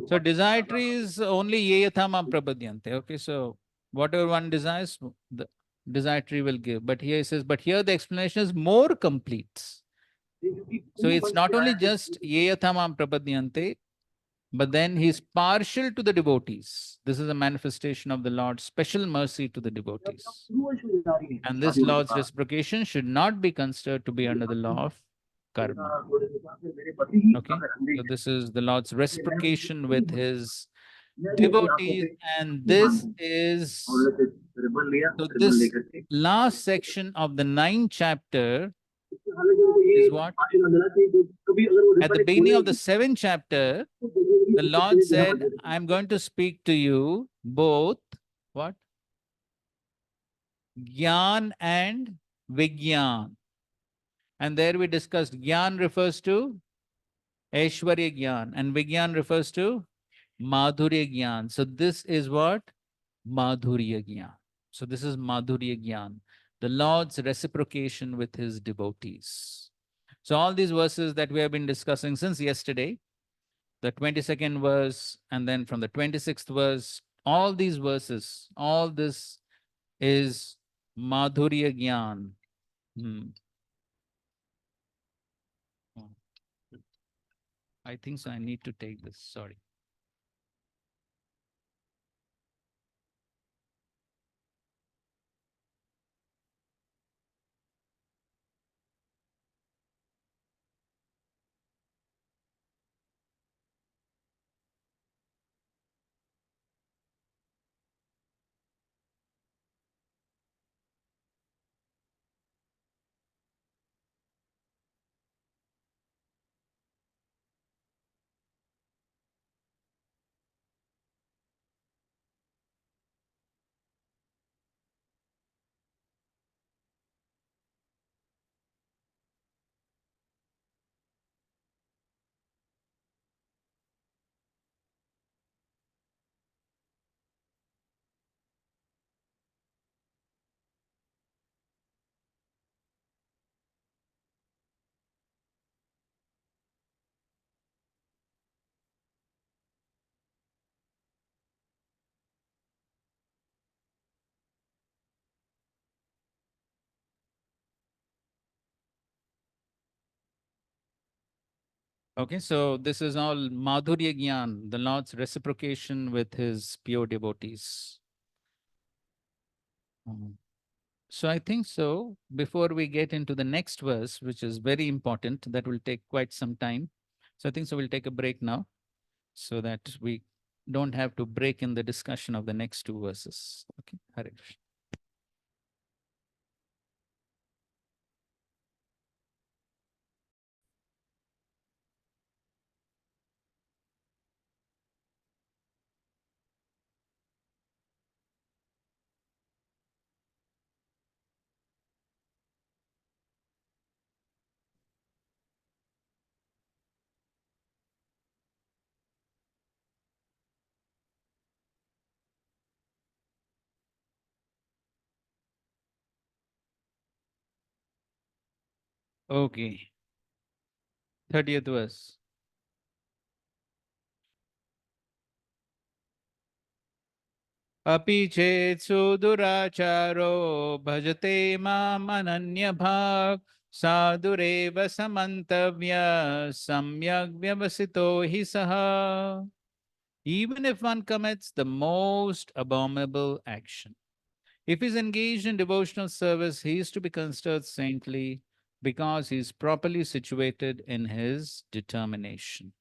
So desire tree is only yeyatham prapadyante. Okay, so whatever one desires, the desire tree will give. But here he says, but here the explanation is more complete. So it's not only just yeyatham prapadyante, but then he's partial to the devotees. This is a manifestation of the Lord's special mercy to the devotees. And this Lord's reciprocation should not be considered to be under the law of karma. Okay, so this is the Lord's reciprocation with his devotees, and this is so this last section of the 9th chapter is what? At the beginning of the 7th chapter, the Lord said, I'm going to speak to you both what? Gyan and Vigyan. And there we discussed Gyan refers to Aishwarya Gyan and Vigyan refers to Madhurya Gyan. So this is what? Madhurya Gyan. So this is Madhurya Gyan, the Lord's reciprocation with his devotees. So all these verses that we have been discussing since yesterday, the 22nd verse, and then from the 26th verse, all these verses, all this is Madhurya Gyan. I think so. I need to take this. Sorry. Okay, so this is all Madhurya Gyan, the Lord's reciprocation with his pure devotees. So I think so. Before we get into the next verse, which is very important, that will take quite some time. So I think so we'll take a break now so that we don't have to break in the discussion of the next two verses. Okay, Hare Krishna. Okay, 30th verse. अपि चेत् सुदुराचारो भजते माम् अनन्यभाक् साधुरेव समन्तव्य सम्यग् व्यवसितो हि सः. Even if one commits the most abominable action, if he is engaged in devotional service, he is to be considered saintly because he is properly situated in his determination.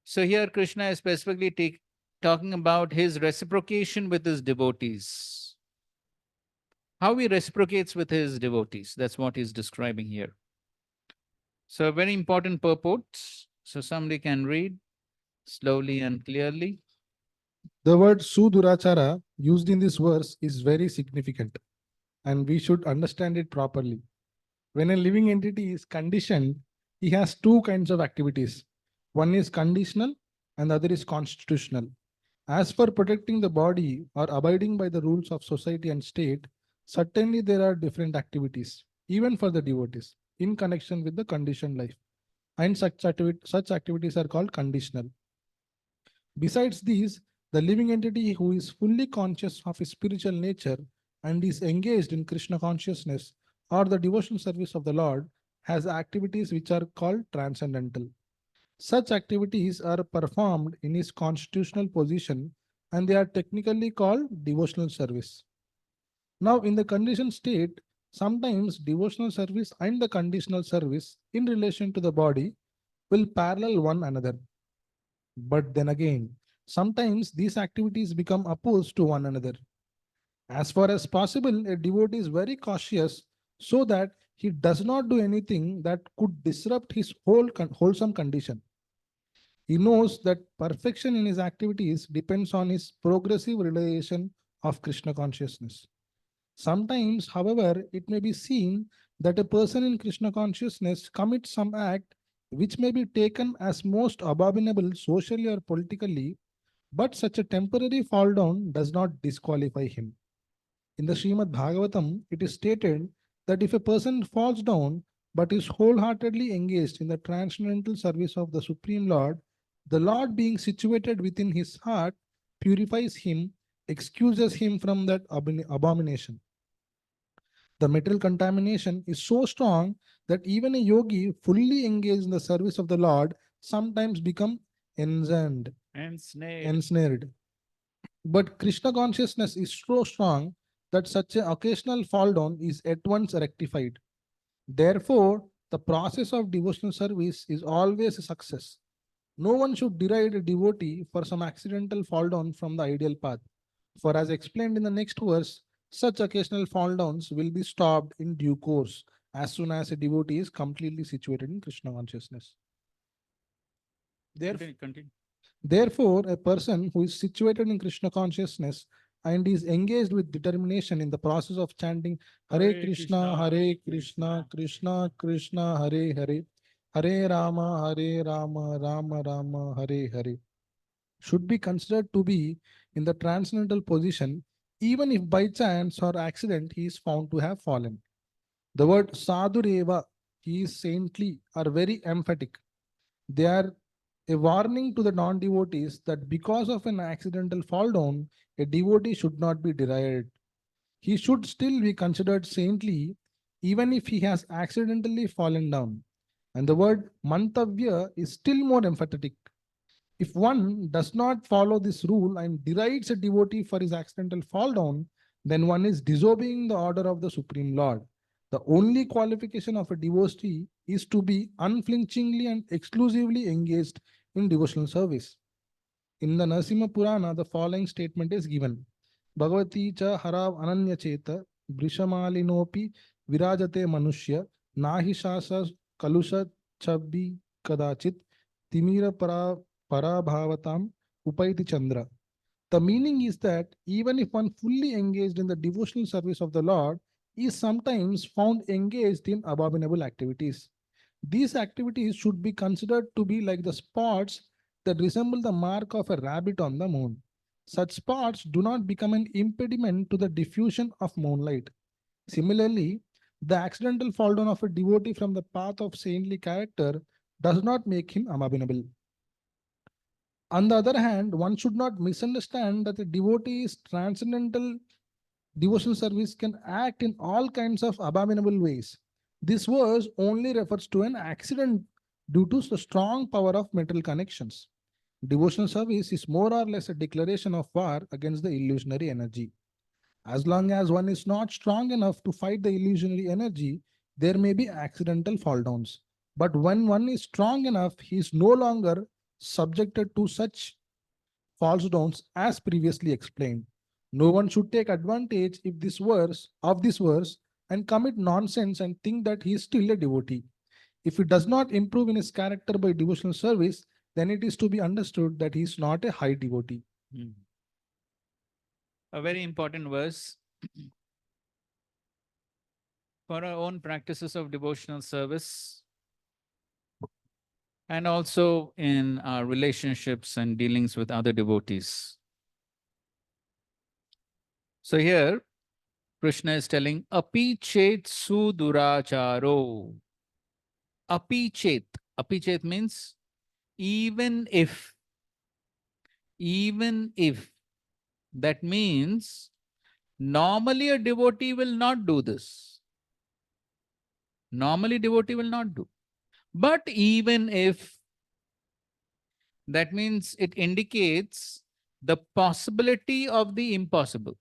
So here Krishna is specifically talking about his reciprocation with his devotees. How he reciprocates with his devotees. That's what he's describing here. So a very important purport. So somebody can read slowly and clearly.
The word Sudurachara used in this verse is very significant, and we should understand it properly. When a living entity is conditioned, he has two kinds of activities. One is conditional and the other is constitutional. As for protecting the body or abiding by the rules of society and state, certainly there are different activities, even for the devotees, in connection with the conditioned life. And such activities are called conditional. Besides these, the living entity who is fully conscious of his spiritual nature and is engaged in Krishna consciousness or the devotional service of the Lord has activities which are called transcendental. Such activities are performed in his constitutional position and they are technically called devotional service. Now, in the conditioned state, sometimes devotional service and the conditional service in relation to the body will parallel one another. But then again, sometimes these activities become opposed to one another. As far as possible, a devotee is very cautious so that he does not do anything that could disrupt his wholesome condition. He knows that perfection in his activities depends on his progressive realization of Krishna consciousness. Sometimes, however, it may be seen that a person in Krishna consciousness commits some act which may be taken as most abominable socially or politically, but such a temporary fall down does not disqualify him. In the Srimad Bhagavatam, it is stated that if a person falls down but is wholeheartedly engaged in the transcendental service of the Supreme Lord, the Lord being situated within his heart purifies him, excuses him from that abomination. The material contamination is so strong that even a yogi fully engaged in the service of the Lord sometimes become ensnared. But Krishna consciousness is so strong that such an occasional fall down is at once rectified. Therefore, the process of devotional service is always a success. No one should deride a devotee for some accidental fall down from the ideal path. For as explained in the next verse, such occasional fall downs will be stopped in due course as soon as a devotee is completely situated in Krishna consciousness. Therefore, a person who is situated in Krishna consciousness and is engaged with determination in the process of chanting Hare Krishna, Hare Krishna, Krishna Krishna, Hare Hare, Hare Rama, Hare Rama, Rama Rama, Hare Hare, should be considered to be in the transcendental position, even if by chance or accident he is found to have fallen. The word sadhureva, he is saintly, are very emphatic. They are a warning to the non-devotees that because of an accidental fall down, a devotee should not be derided. He should still be considered saintly even if he has accidentally fallen down. And the word mantavya is still more emphatic. If one does not follow this rule and derides a devotee for his accidental fall down, then one is disobeying the order of the Supreme Lord. The only qualification of a devotee is to be unflinchingly and exclusively engaged in devotional service. In the Narasimha Purana, the following statement is given. Bhagavati cha harav ananya cheta brishamalinopi virajate manushya nahi shasa kalusha chabbi kadachit timira parabhavatam upaiti chandra. The meaning is that even if one fully engaged in the devotional service of the Lord is sometimes found engaged in abominable activities. These activities should be considered to be like the spots that resemble the mark of a rabbit on the moon. Such spots do not become an impediment to the diffusion of moonlight. Similarly, the accidental fall down of a devotee from the path of saintly character does not make him abominable. On the other hand, one should not misunderstand that a devotee's transcendental devotional service can act in all kinds of abominable ways. This verse only refers to an accident due to the strong power of mental connections. Devotional service is more or less a declaration of war against the illusionary energy. As long as one is not strong enough to fight the illusionary energy, there may be accidental fall downs. But when one is strong enough, he is no longer subjected to such false downs as previously explained. No one should take advantage if this verse of this verse and commit nonsense and think that he is still a devotee. If he does not improve in his character by devotional service, then it is to be understood that he is not a high devotee.
A very important verse for our own practices of devotional service and also in our relationships and dealings with other devotees. So here, Krishna is telling, Api chet suduracharo. Api chet. Api chet means even if. Even if. That means normally a devotee will not do this. Normally devotee will not do. But even if, that means it indicates the possibility of the impossible.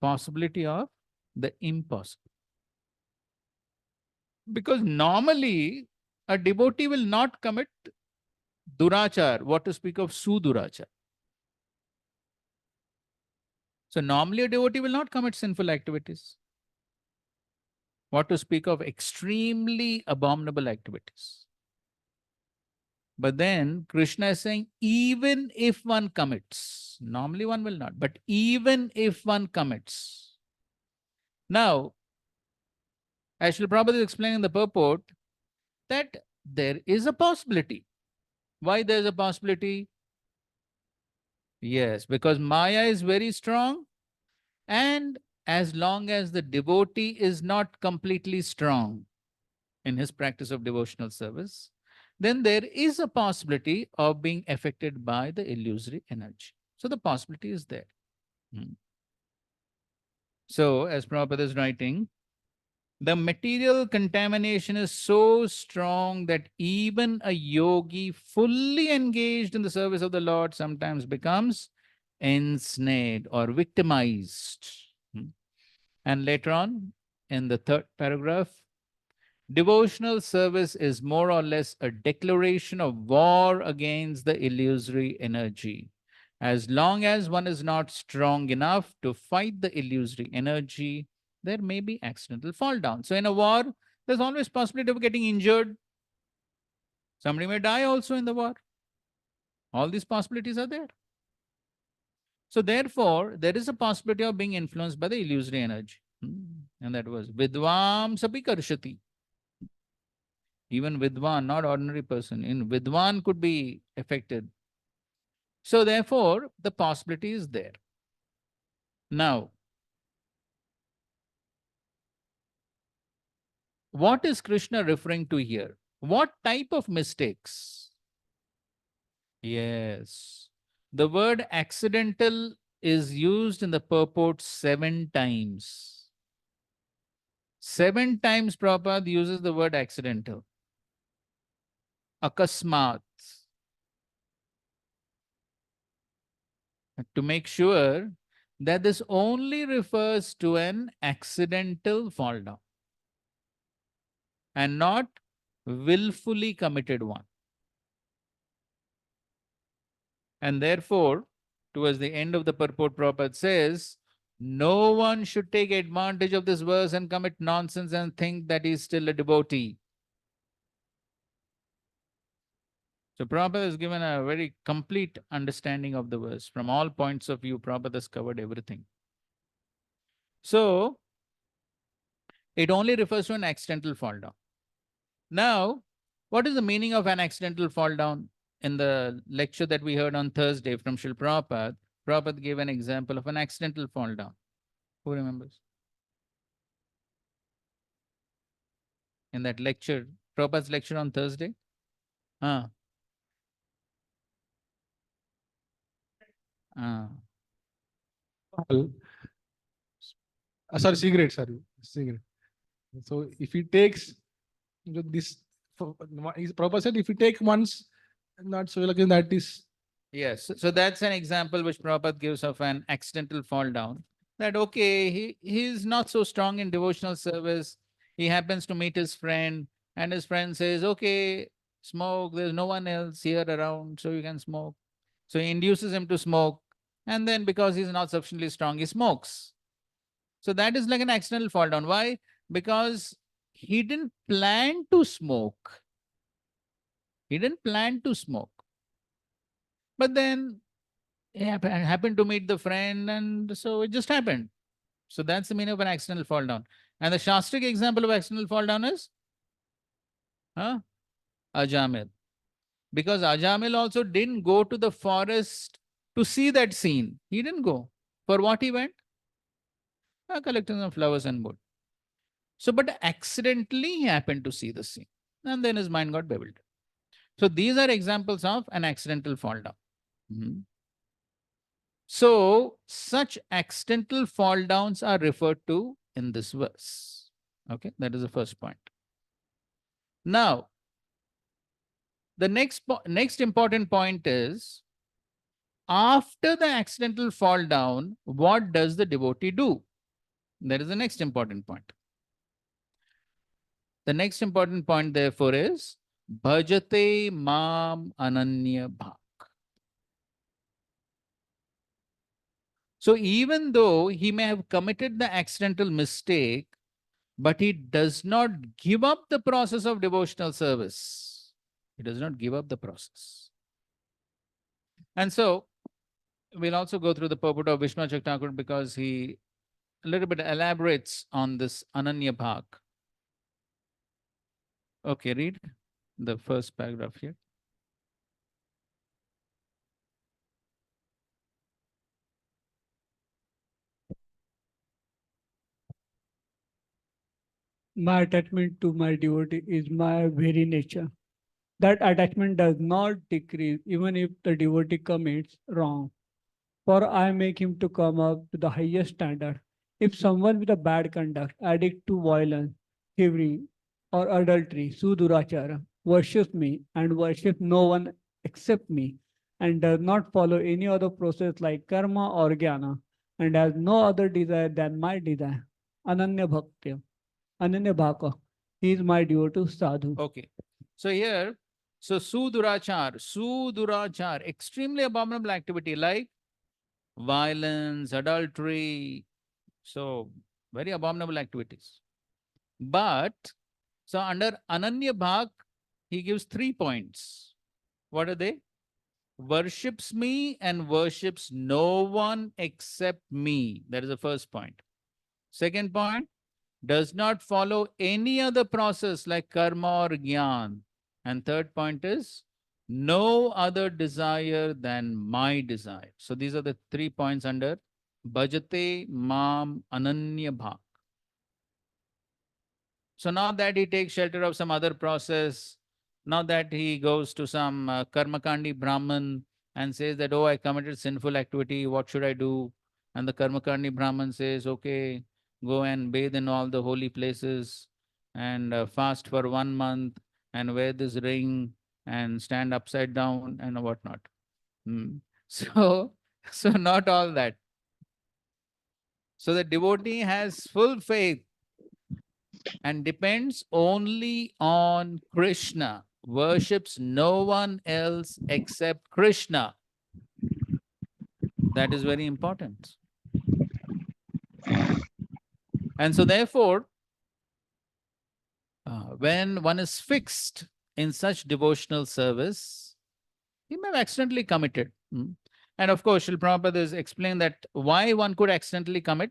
Possibility of the impossible. Because normally a devotee will not commit durachar, what to speak of sudurachar. So normally a devotee will not commit sinful activities. What to speak of extremely abominable activities. But then Krishna is saying, even if one commits, normally one will not, but even if one commits. Now, as Srila Prabhupada is explaining the purport, that there is a possibility. Why there is a possibility? Yes, because Maya is very strong, and as long as the devotee is not completely strong in his practice of devotional service, then there is a possibility of being affected by the illusory energy. So the possibility is there. So, as Prabhupada is writing, the material contamination is so strong that even a yogi fully engaged in the service of the Lord sometimes becomes ensnared or victimized. And later on, in the third paragraph, devotional service is more or less a declaration of war against the illusory energy. As long as one is not strong enough to fight the illusory energy, there may be accidental fall down. So in a war, there's always possibility of getting injured. Somebody may die also in the war. All these possibilities are there. So therefore, there is a possibility of being influenced by the illusory energy. And that was Vidvam Sapi Karshati. Even Vidwan, not ordinary person. In Vidwan could be affected. So therefore, the possibility is there. Now, what is Krishna referring to here? What type of mistakes? Yes. The word accidental is used in the purport 7 times. 7 times Prabhupada uses the word accidental. Akasmat. To make sure that this only refers to an accidental fall down and not willfully committed one. And therefore, towards the end of the purport, Prabhupada says, no one should take advantage of this verse and commit nonsense and think that he is still a devotee. So Prabhupada has given a very complete understanding of the verse. From all points of view, Prabhupada has covered everything. So, it only refers to an accidental fall down. Now, what is the meaning of an accidental fall down? In the lecture that we heard on Thursday from Srila Prabhupada, Prabhupada gave an example of an accidental fall down. Who remembers? In that lecture, Prabhupada's lecture on Thursday? Ah. Ah.
Well, sorry, cigarette, sorry, cigarette. So if he takes this, Prabhupada said, if he take once, not so like that is.
Yes, so that's an example which Prabhupada gives of an accidental fall down. That okay, he's not so strong in devotional service. He happens to meet his friend, and his friend says, okay, smoke, there's no one else here around, so you can smoke. So he induces him to smoke, and then because he's not sufficiently strong, he smokes. So that is like an accidental fall down. Why? Because he didn't plan to smoke. He didn't plan to smoke. But then he happened to meet the friend, and so it just happened. So that's the meaning of an accidental fall down. And the Shastric example of accidental fall down is Ajamil. Because Ajamil also didn't go to the forest to see that scene. He didn't go. For what he went? Collecting some flowers and wood. So, but accidentally he happened to see the scene. And then his mind got bewildered. So these are examples of an accidental fall down. Mhm. So such accidental fall downs are referred to in this verse. Okay, that is the first point. Now, the next important point is, after the accidental fall down, what does the devotee do? That is the next important point. The next important point, therefore, is bhajate mam ananya bhak. So even though he may have committed the accidental mistake, but he does not give up the process of devotional service. He does not give up the process. And so we'll also go through the purport of Vishnu Thakur because he a little bit elaborates on this Ananya Bhak. Okay, read the first paragraph here.
My attachment to my devotee is my very nature. That attachment does not decrease even if the devotee commits wrong, for I make him to come up to the highest standard. If someone with a bad conduct, addict to violence, thievery, or adultery, sudurachara, worships me and worships no one except me, and does not follow any other process like karma or jnana, and has no other desire than my desire, Ananya Bhakti, Ananya Bhaka, he is my devotee sadhu.
Okay. So here, so sudurachar, extremely abominable activity like violence, adultery. So very abominable activities. But so under Ananya Bhak, he gives 3 points. What are they? Worships me and worships no one except me. That is the first point. Second point, does not follow any other process like karma or jnana. And third point is, no other desire than my desire. So these are the 3 points under bhajate mam ananya bhak. So now that he takes shelter of some other process, now that he goes to some karmakandi Brahman and says that, oh, I committed sinful activity, what should I do? And the karmakandi Brahman says, okay, go and bathe in all the holy places and fast for 1 month and wear this ring and stand upside down and whatnot. So, so not all that. So the devotee has full faith and depends only on Krishna, worships no one else except Krishna. That is very important. And so therefore, when one is fixed in such devotional service, he may have accidentally committed. And of course, Srila Prabhupada has explained that why one could accidentally commit.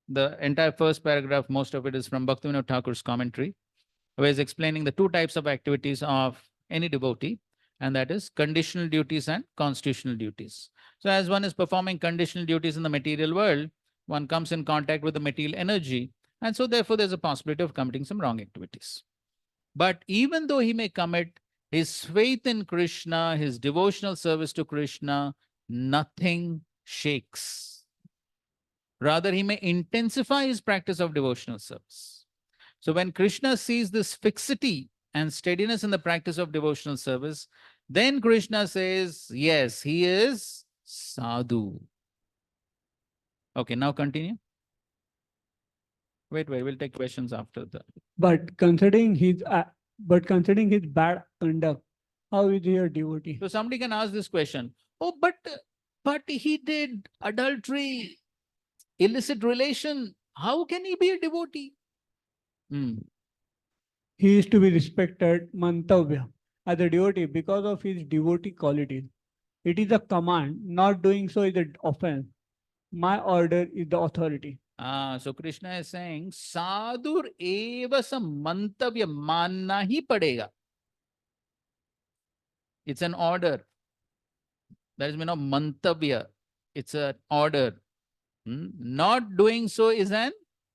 The entire first paragraph, most of it is from Bhaktivinoda Thakur's commentary, where he's explaining the two types of activities of any devotee, and that is conditional duties and constitutional duties. So as one is performing conditional duties in the material world, one comes in contact with the material energy, and so therefore there's a possibility of committing some wrong activities. But even though he may commit, his faith in Krishna, his devotional service to Krishna, nothing shakes. Rather, he may intensify his practice of devotional service. So when Krishna sees this fixity and steadiness in the practice of devotional service, then Krishna says, yes, he is sadhu. Okay, now continue. Wait, we'll take questions after that.
But considering his bad conduct, how is he a devotee?
So somebody can ask this question, oh, but he did adultery, illicit relation. How can he be a devotee?
He is to be respected, mantavya, as a devotee because of his devotee qualities. It is a command. Not doing so is an offense. My order is the authority.
So Krishna is saying, sadhur eva mantavya manna hi padega. It's an order. That is mean of mantavya. It's an order. Not doing so is an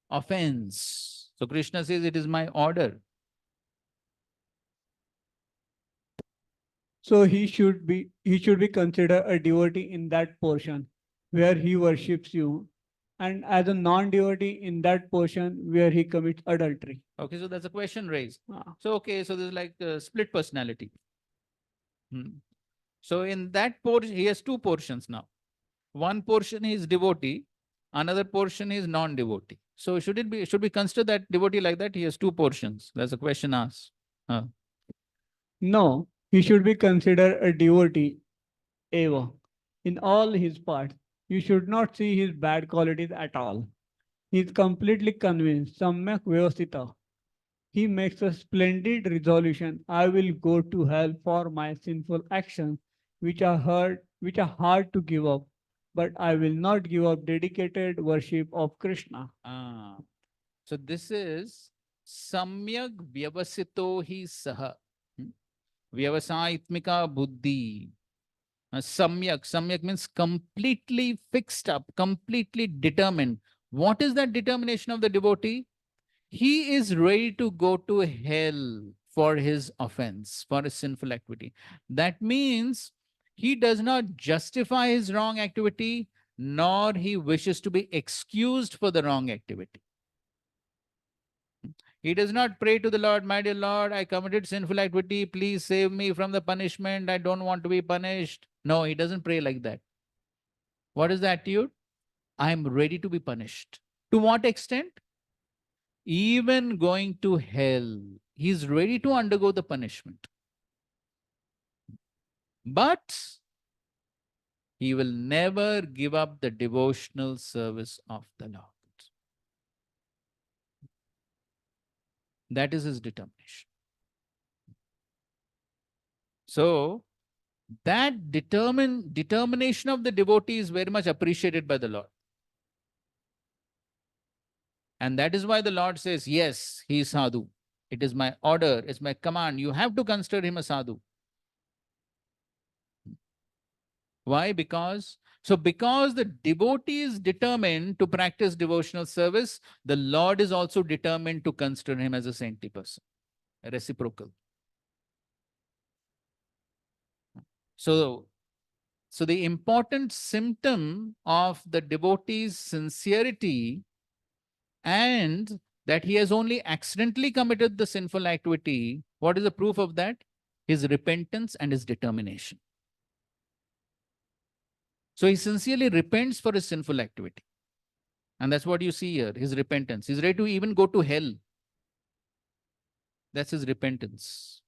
offense. So Krishna says it is my order.
So he should be considered a devotee in that portion where he worships you, and as a non-devotee in that portion where he commits adultery.
Okay, so that's a question raised.
Ah.
So okay, so there's like a split personality. So in that portion, he has two portions now. One portion is devotee, another portion is non-devotee. So should we consider that devotee like that? He has two portions. That's a question asked.
No, he should be considered a devotee eva in all his parts. You should not see his bad qualities at all. He is completely convinced, samyak vyavasthita. He makes a splendid resolution. I will go to hell for my sinful actions, which are hard to give up, but I will not give up dedicated worship of Krishna.
So this is samyak vyavasito hi saha. Vyavasaitmika buddhi. Samyak means completely fixed up, completely determined. What is that determination of the devotee? He is ready to go to hell for his offense, for his sinful activity. That means he does not justify his wrong activity, nor he wishes to be excused for the wrong activity. He does not pray to the Lord, my dear Lord, I committed sinful activity. Please save me from the punishment. I don't want to be punished. No, he doesn't pray like that. What is the attitude? I am ready to be punished. To what extent? Even going to hell. He is ready to undergo the punishment. But he will never give up the devotional service of the Lord. That is his determination. So, that determination of the devotee is very much appreciated by the Lord. And that is why the Lord says, yes, he is sadhu. It is my order, it's my command. You have to consider him a sadhu. Why? Because the devotee is determined to practice devotional service, the Lord is also determined to consider him as a saintly person. Reciprocal. So the important symptom of the devotee's sincerity and that he has only accidentally committed the sinful activity, what is the proof of that? His repentance and his determination. So he sincerely repents for his sinful activity. And that's what you see here, his repentance. He's ready to even go to hell. That's his repentance.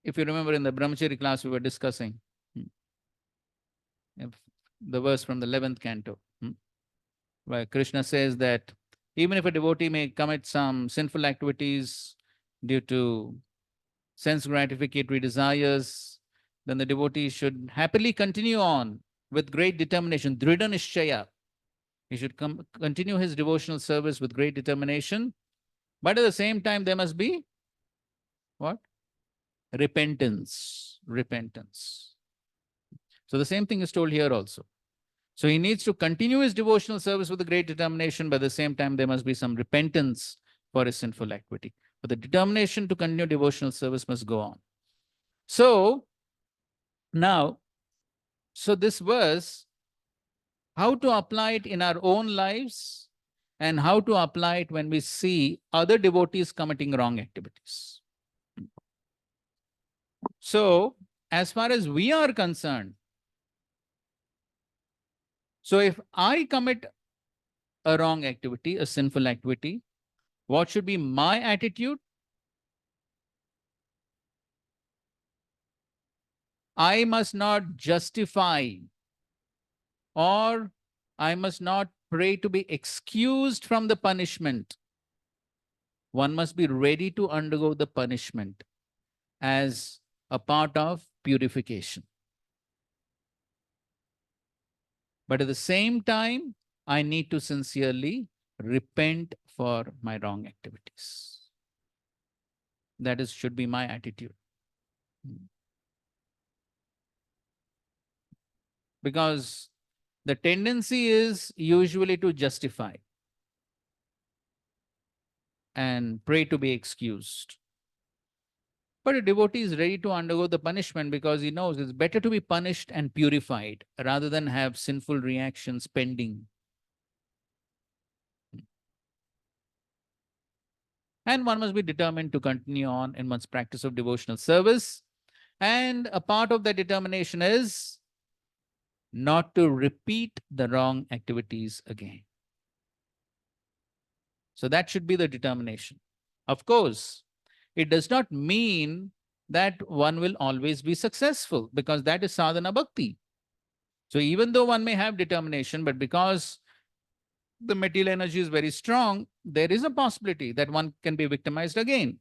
If you remember in the Brahmachari class, we were discussing the verse from the 11th canto, where Krishna says that even if a devotee may commit some sinful activities due to sense gratificatory desires, then the devotee should happily continue on with great determination, dhrida nishchaya. He should continue his devotional service with great determination, but at the same time there must be what? Repentance. Repentance. So the same thing is told here also. So he needs to continue his devotional service with a great determination, but at the same time there must be some repentance for his sinful activity. But the determination to continue devotional service must go on. So now, so this verse, how to apply it in our own lives and how to apply it when we see other devotees committing wrong activities. So, as far as we are concerned, so if I commit a wrong activity, a sinful activity, what should be my attitude? I must not justify, or I must not pray to be excused from the punishment. One must be ready to undergo the punishment as a part of purification. But at the same time, I need to sincerely repent for my wrong activities. That should be my attitude. Because the tendency is usually to justify and pray to be excused. But a devotee is ready to undergo the punishment because he knows it's better to be punished and purified rather than have sinful reactions pending. And one must be determined to continue on in one's practice of devotional service. And a part of that determination is not to repeat the wrong activities again. So that should be the determination. Of course, it does not mean that one will always be successful, because that is sadhana bhakti. So even though one may have determination, but because the material energy is very strong, there is a possibility that one can be victimized again.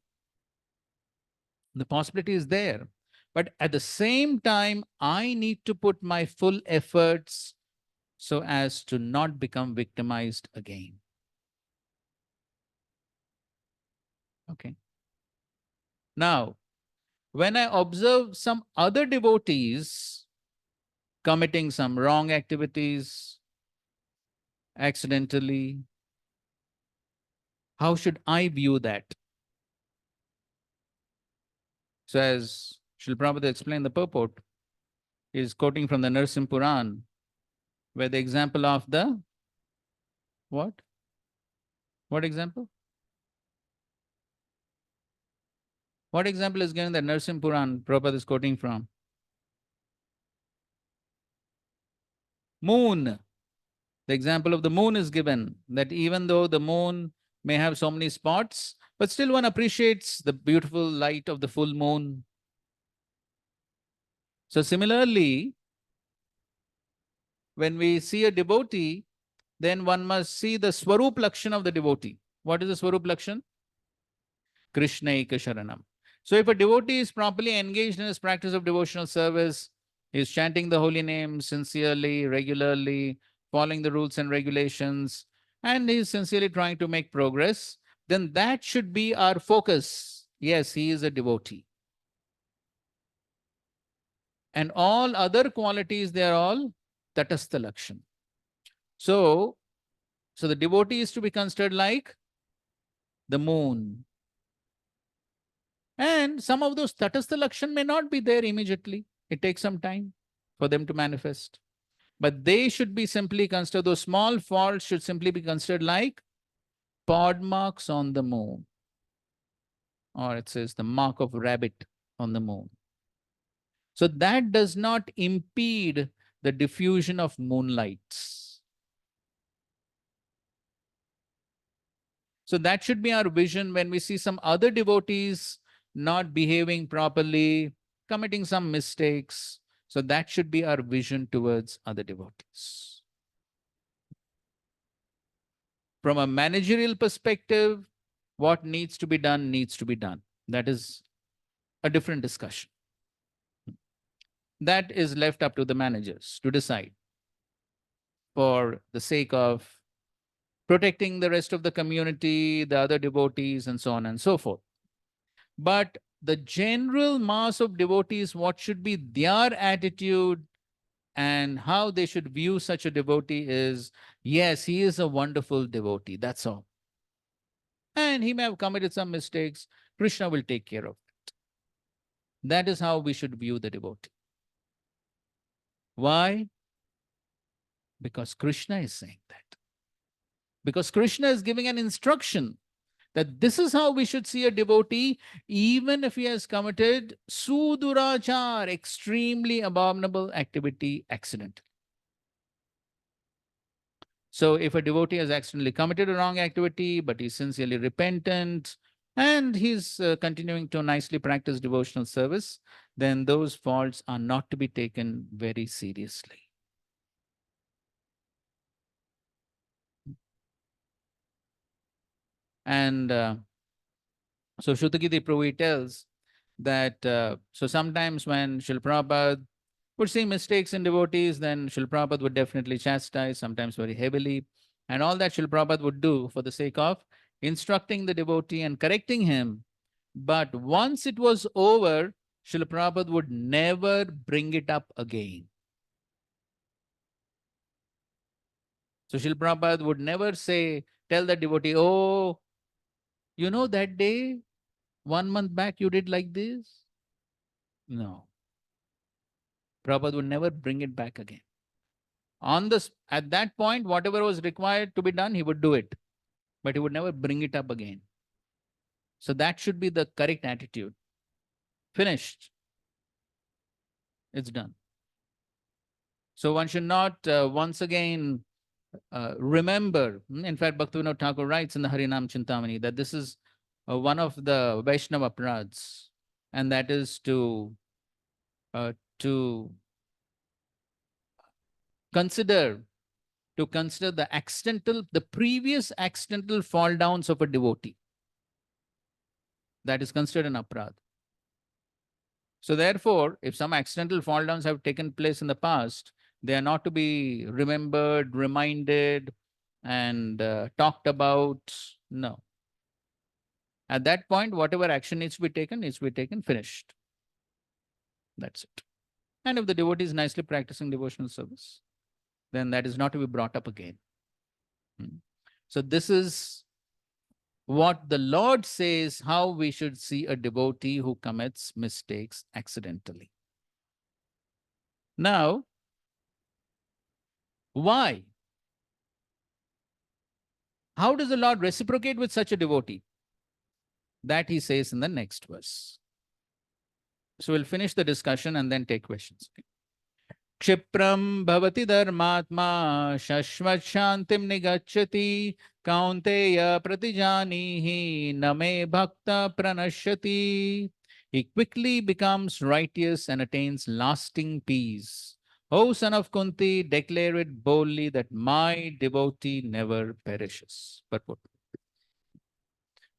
The possibility is there. But at the same time, I need to put my full efforts so as to not become victimized again. Okay. Now, when I observe some other devotees committing some wrong activities accidentally, how should I view that? So as Srila Prabhupada explained the purport, he is quoting from the Narsim Puran, where the example of the what? What example? What example is given that Narsim Puran Prabhupada is quoting from? Moon. The example of the moon is given, that even though the moon may have so many spots, but still one appreciates the beautiful light of the full moon. So similarly, when we see a devotee, then one must see the Swarup Lakshan of the devotee. What is the Swarup Lakshan? Krishnaika Sharanam. So if a devotee is properly engaged in his practice of devotional service, he is chanting the holy name sincerely, regularly, following the rules and regulations, and he is sincerely trying to make progress, then that should be our focus. Yes, he is a devotee. And all other qualities, they are all Tatastha Lakshan. So the devotee is to be considered like the moon. And some of those Tatastha Lakshan may not be there immediately. It takes some time for them to manifest. But they should be simply considered, those small faults should simply be considered like pod marks on the moon. Or it says the mark of rabbit on the moon. So that does not impede the diffusion of moonlights. So that should be our vision when we see some other devotees not behaving properly, committing some mistakes. So that should be our vision towards other devotees. From a managerial perspective, what needs to be done needs to be done. That is a different discussion. That is left up to the managers to decide for the sake of protecting the rest of the community, the other devotees, and so on and so forth. But the general mass of devotees, what should be their attitude and how they should view such a devotee is, yes, he is a wonderful devotee, that's all. And he may have committed some mistakes, Krishna will take care of it. That is how we should view the devotee. Why? Because Krishna is saying that. Because Krishna is giving an instruction that this is how we should see a devotee, even if he has committed sudurachar, extremely abominable activity, accident. So if a devotee has accidentally committed a wrong activity, but he's sincerely repentant, and he's continuing to nicely practice devotional service, then those faults are not to be taken very seriously. And so Shrutakiti Prabhu tells that, so sometimes when Srila Prabhupada would see mistakes in devotees, then Srila Prabhupada would definitely chastise, sometimes very heavily. And all that Srila Prabhupada would do for the sake of instructing the devotee and correcting him. But once it was over, Srila Prabhupada would never bring it up again. So Srila Prabhupada would never tell the devotee, oh, you know that day, 1 month back, you did like this? No. Prabhupada would never bring it back again. At that point, whatever was required to be done, he would do it. But he would never bring it up again. So that should be the correct attitude. Finished. It's done. So one should not once again remember. In fact, Bhaktivinoda Thakur writes in the Harinam Chintamani that this is one of the Vaishnava aparads, and that is to consider the previous accidental fall downs of a devotee. That is considered an aparad. So therefore, if some accidental fall downs have taken place in the past, they are not to be remembered, reminded, and talked about. No. At that point, whatever action needs to be taken, finished. That's it. And if the devotee is nicely practicing devotional service, then that is not to be brought up again. So this is what the Lord says, how we should see a devotee who commits mistakes accidentally. Now, why? How does the Lord reciprocate with such a devotee? That he says in the next verse. So we'll finish the discussion and then take questions. Kshipram bhavati dharmatma shashvat shantim nigacchati kaunteya pratijanihi name bhakta pranashyati. He quickly becomes righteous and attains lasting peace. O son of Kunti, declare it boldly that my devotee never perishes. But what?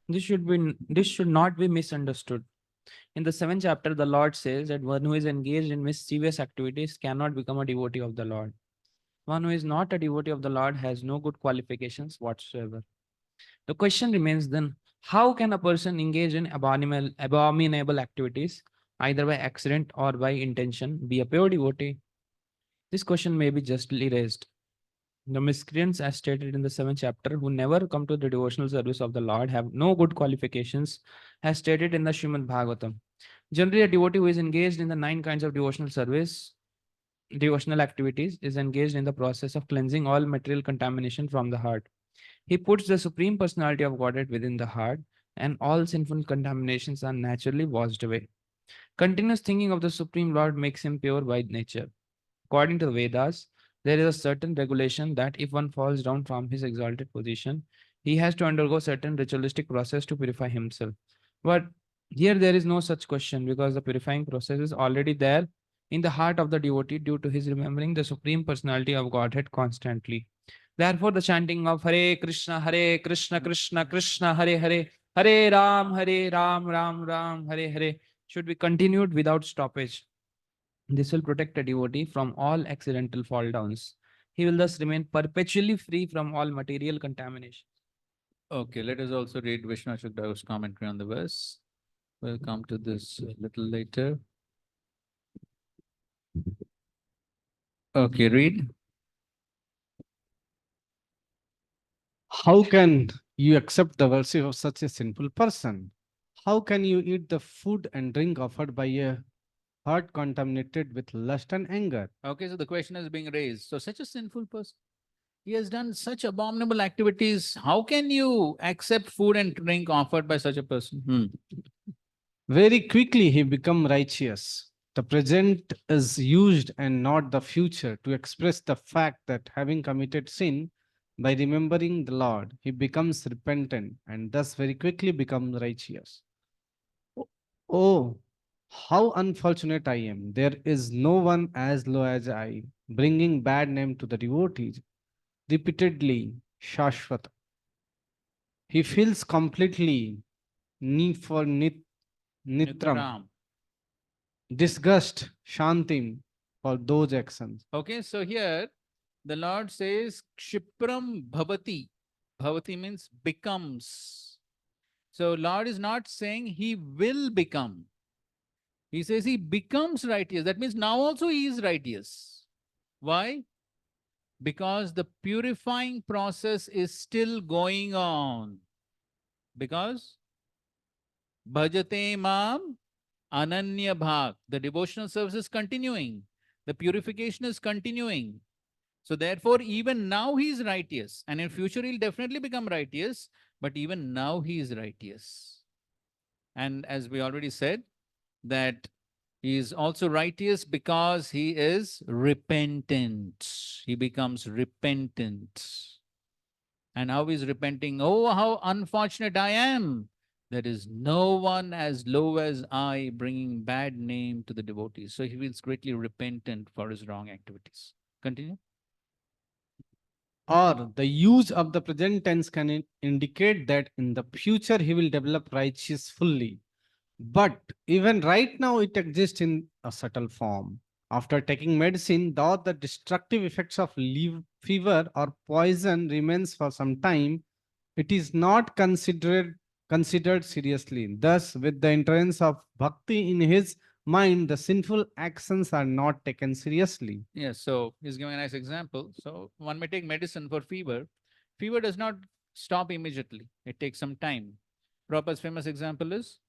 This should not be misunderstood. In the 7th chapter, the Lord says that one who is engaged in mischievous activities cannot become a devotee of the Lord. One who is not a devotee of the Lord has no good qualifications whatsoever. The question remains then, how can a person engage in abominable activities, either by accident or by intention, be a pure devotee? This question may be justly raised. The miscreants, as stated in the 7th chapter, who never come to the devotional service of the Lord, have no good qualifications, as stated in the Srimad Bhagavatam. Generally, a devotee who is engaged in the 9 kinds of devotional service
devotional activities is engaged in the process of cleansing all material contamination from the heart. He puts the Supreme Personality of Godhead within the heart, and all sinful contaminations are naturally washed away. Continuous thinking of the Supreme Lord makes him pure by nature. According to the Vedas, there is a certain regulation that if one falls down from his exalted position, he has to undergo certain ritualistic process to purify himself. But here there is no such question because the purifying process is already there in the heart of the devotee due to his remembering the Supreme Personality of Godhead constantly. Therefore, the chanting of Hare Krishna, Krishna Krishna, Hare Hare, Hare Ram, Ram, Hare Hare should be continued without stoppage. This will protect a devotee from all accidental fall downs. He will thus remain perpetually free from all material contamination.
Okay, let us also read Vishnu Thakur's commentary on the verse. We'll come to this a little later. Okay, read.
How can you accept the worship of such a sinful person? How can you eat the food and drink offered by a heart contaminated with lust and anger?
Okay, so the question is being raised. So, such a sinful person, he has done such abominable activities. How can you accept food and drink offered by such a person?
Very quickly he become righteous. The present is used and not the future to express the fact that having committed sin, by remembering the Lord, he becomes repentant and thus very quickly becomes righteous. Oh, how unfortunate I am. There is no one as low as I, bringing bad name to the devotees. Repeatedly, Shashwat. He feels completely need for nitram,
Nitram.
disgust, shantim for those actions.
Okay, so here the Lord says Kshipram Bhavati. Bhavati means becomes. So Lord is not saying he will become. He says he becomes righteous. That means now also he is righteous. Why? Because the purifying process is still going on. Because Bhajate Mam Ananya Bhak. The devotional service is continuing. The purification is continuing. So therefore, even now he is righteous. And in future he'll definitely become righteous. But even now he is righteous. And as we already said, that he is also righteous because he is repentant. He becomes repentant. And how is repenting? Oh, how unfortunate I am. There is no one as low as I bringing bad name to the devotees. So he feels greatly repentant for his wrong activities. Continue.
Or the use of the present tense can indicate that in the future he will develop righteous fully. But even right now it exists in a subtle form. After taking medicine, though the destructive effects of fever or poison remains for some time, it is not considered seriously. Thus, with the entrance of bhakti in his mind, the sinful actions are not taken seriously.
Yes, so he's giving a nice example. So one may take medicine for fever. Fever does not stop immediately. It takes some time. Prabhupada's famous example is,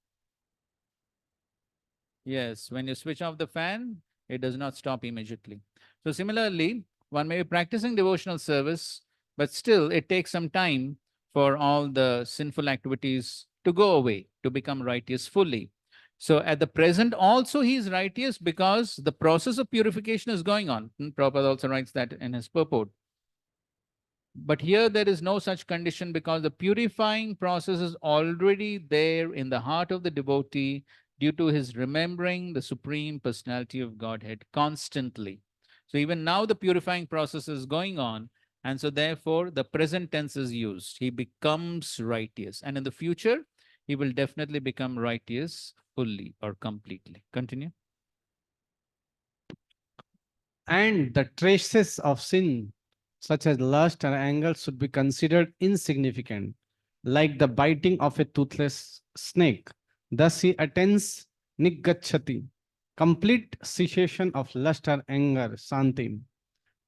yes, when you switch off the fan, it does not stop immediately. So similarly, one may be practicing devotional service, but still it takes some time for all the sinful activities to go away, to become righteous fully. So at the present also he is righteous because the process of purification is going on. Prabhupada also writes that in his purport. But here there is no such condition because the purifying process is already there in the heart of the devotee due to his remembering the Supreme Personality of Godhead constantly. So even now the purifying process is going on, and so therefore the present tense is used. He becomes righteous, and in the future he will definitely become righteous fully or completely. Continue.
And the traces of sin, such as lust and anger, should be considered insignificant, like the biting of a toothless snake. Thus he attains niggachati, complete cessation of lust and anger, santim,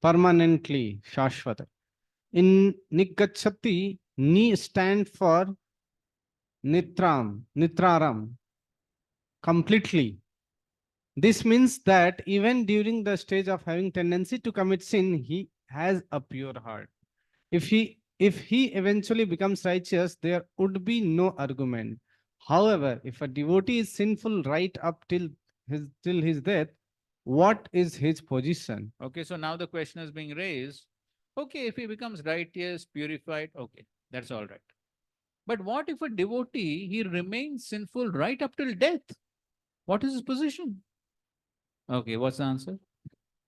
permanently, shashvata. In niggachati, ni stand for nitraram, completely. This means that even during the stage of having tendency to commit sin, he has a pure heart. If he eventually becomes righteous, there would be no argument. However, if a devotee is sinful right up till his death, what is his position?
Okay, so now the question is being raised. Okay, if he becomes righteous, purified, okay, that's all right. But what if a devotee, he remains sinful right up till death? What is his position? Okay, what's the answer?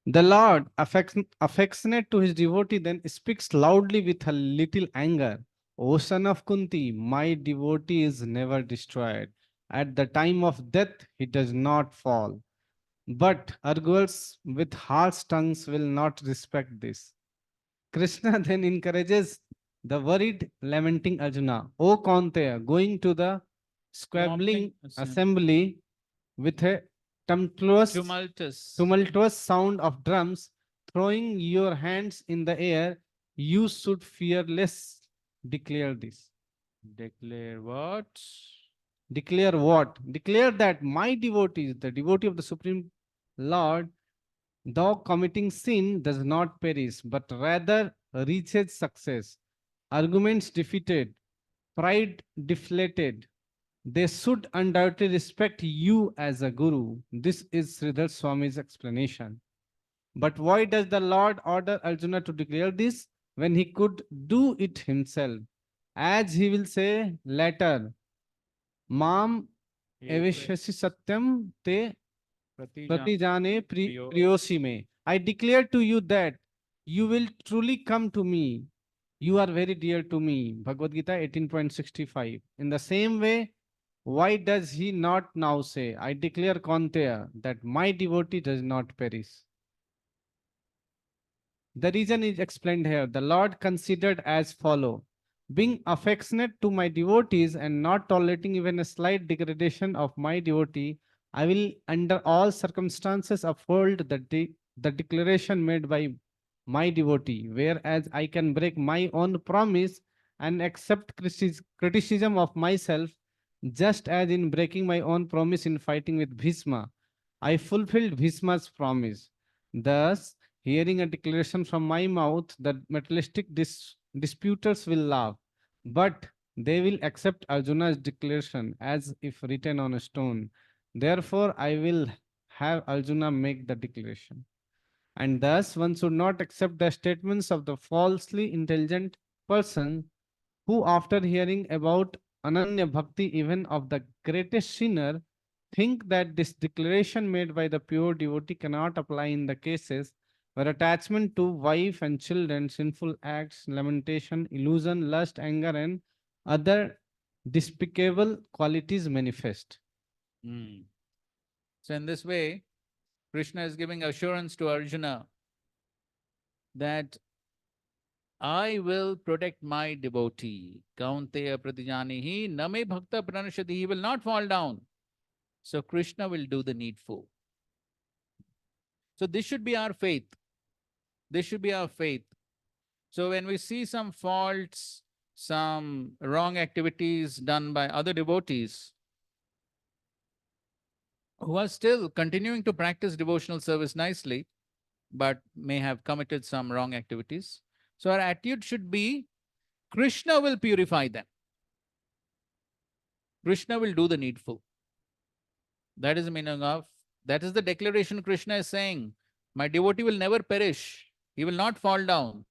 The Lord, affectionate to his devotee, then speaks loudly with a little anger. O son of Kunti, my devotee is never destroyed. At the time of death, he does not fall. But arguers with harsh tongues will not respect this. Krishna then encourages the worried, lamenting Arjuna. O Kaunteya, going to the squabbling assembly with a tumultuous sound of drums, throwing your hands in the air, you should fear less. Declare this.
Declare what?
Declare what? Declare that my devotees, the devotee of the Supreme Lord, though committing sin, does not perish, but rather reaches success. Arguments defeated, pride deflated, they should undoubtedly respect you as a guru. This is Sridhar Swami's explanation. But why does the Lord order Arjuna to declare this when he could do it himself? As he will say later, Mam evishasi satyam te pratijane priyosi me. I declare to you that you will truly come to me. You are very dear to me. Bhagavad Gita 18.65. In the same way, why does he not now say, I declare Kaunteya that my devotee does not perish? The reason is explained here. The Lord considered as follow. Being affectionate to my devotees and not tolerating even a slight degradation of my devotee, I will under all circumstances uphold the declaration made by my devotee, whereas I can break my own promise and accept criticism of myself, just as in breaking my own promise in fighting with Bhishma, I fulfilled Bhishma's promise. Thus, hearing a declaration from my mouth, the materialistic disputers will laugh, but they will accept Arjuna's declaration as if written on a stone. Therefore, I will have Arjuna make the declaration. And thus, one should not accept the statements of the falsely intelligent person who, after hearing about Ananya Bhakti, even of the greatest sinner, think that this declaration made by the pure devotee cannot apply in the cases where attachment to wife and children, sinful acts, lamentation, illusion, lust, anger, and other despicable qualities manifest.
So in this way, Krishna is giving assurance to Arjuna that I will protect my devotee. Kaunteya pratijanihi name bhakta pranashati. He will not fall down. So Krishna will do the needful. So this should be our faith. This should be our faith. So when we see some faults, some wrong activities done by other devotees who are still continuing to practice devotional service nicely, but may have committed some wrong activities. So our attitude should be, Krishna will purify them. Krishna will do the needful. That is the meaning of, that is the declaration Krishna is saying. My devotee will never perish. He will not fall down.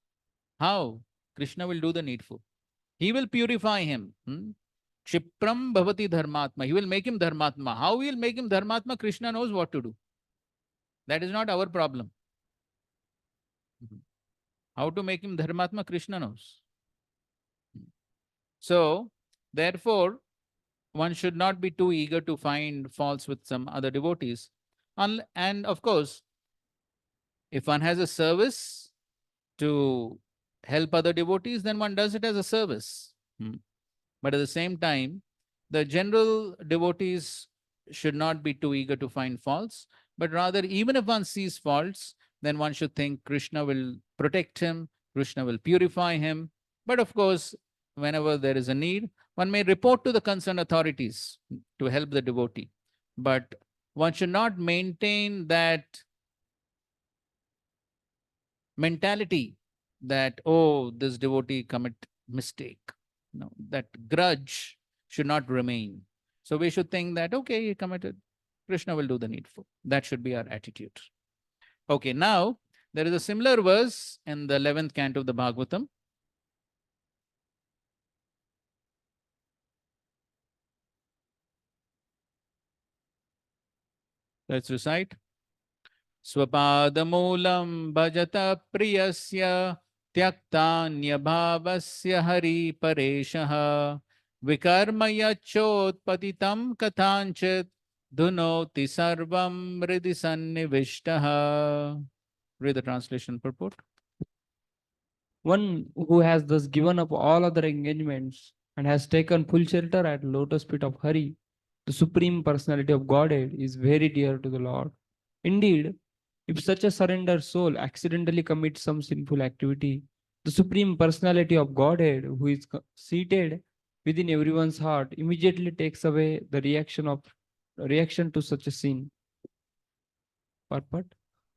How? Krishna will do the needful. He will purify him. Kshipram bhavati dharmatma. He will make him dharmatma. How he will make him dharmatma? Krishna knows what to do. That is not our problem. How to make him dharmatma? Krishna knows. So, therefore, one should not be too eager to find faults with some other devotees. And of course, if one has a service to help other devotees, then one does it as a service. But at the same time, the general devotees should not be too eager to find faults, but rather, even if one sees faults, then one should think Krishna will protect him, Krishna will purify him. But of course, whenever there is a need, one may report to the concerned authorities to help the devotee. But one should not maintain that mentality that, oh, this devotee commit mistake. No, that grudge should not remain. So we should think that, okay, he committed, Krishna will do the needful. That should be our attitude. Okay, now there is a similar verse in the 11th canto of the Bhagavatam. Let's recite. Swapadamoolam bhajata priyasya त्यक्तान्यभावस्य हरिपरेशः विकर्म यच्चोत्पतितं कथाञ्चित् धुनोति सर्वं हृदि सन्निविष्टः. Read the translation purport.
One who has thus given up all other engagements and has taken full shelter at lotus feet of Hari, the Supreme Personality of Godhead, is very dear to the Lord. Indeed, if such a surrendered soul accidentally commits some sinful activity, the Supreme Personality of Godhead, who is seated within everyone's heart, immediately takes away the reaction to such a sin. Purport.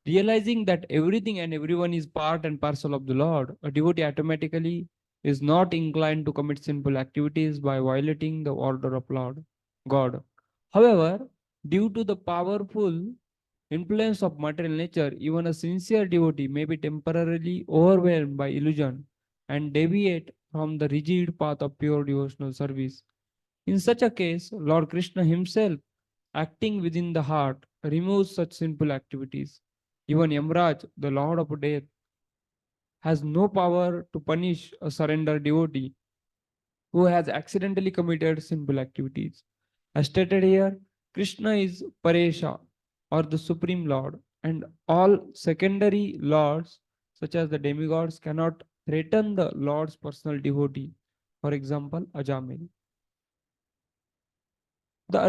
Realizing that everything and everyone is part and parcel of the Lord, a devotee automatically is not inclined to commit sinful activities by violating the order of Lord God. However, due to the powerful influence of material nature, even a sincere devotee may be temporarily overwhelmed by illusion and deviate from the rigid path of pure devotional service. In such a case, Lord Krishna himself, acting within the heart, removes such sinful activities. Even Yamraj, the Lord of Death, has no power to punish a surrendered devotee who has accidentally committed sinful activities. As stated here, Krishna is Paresha, or the Supreme Lord, and all secondary lords, such as the demigods, cannot threaten the Lord's personal devotee. For example, Ajamil. The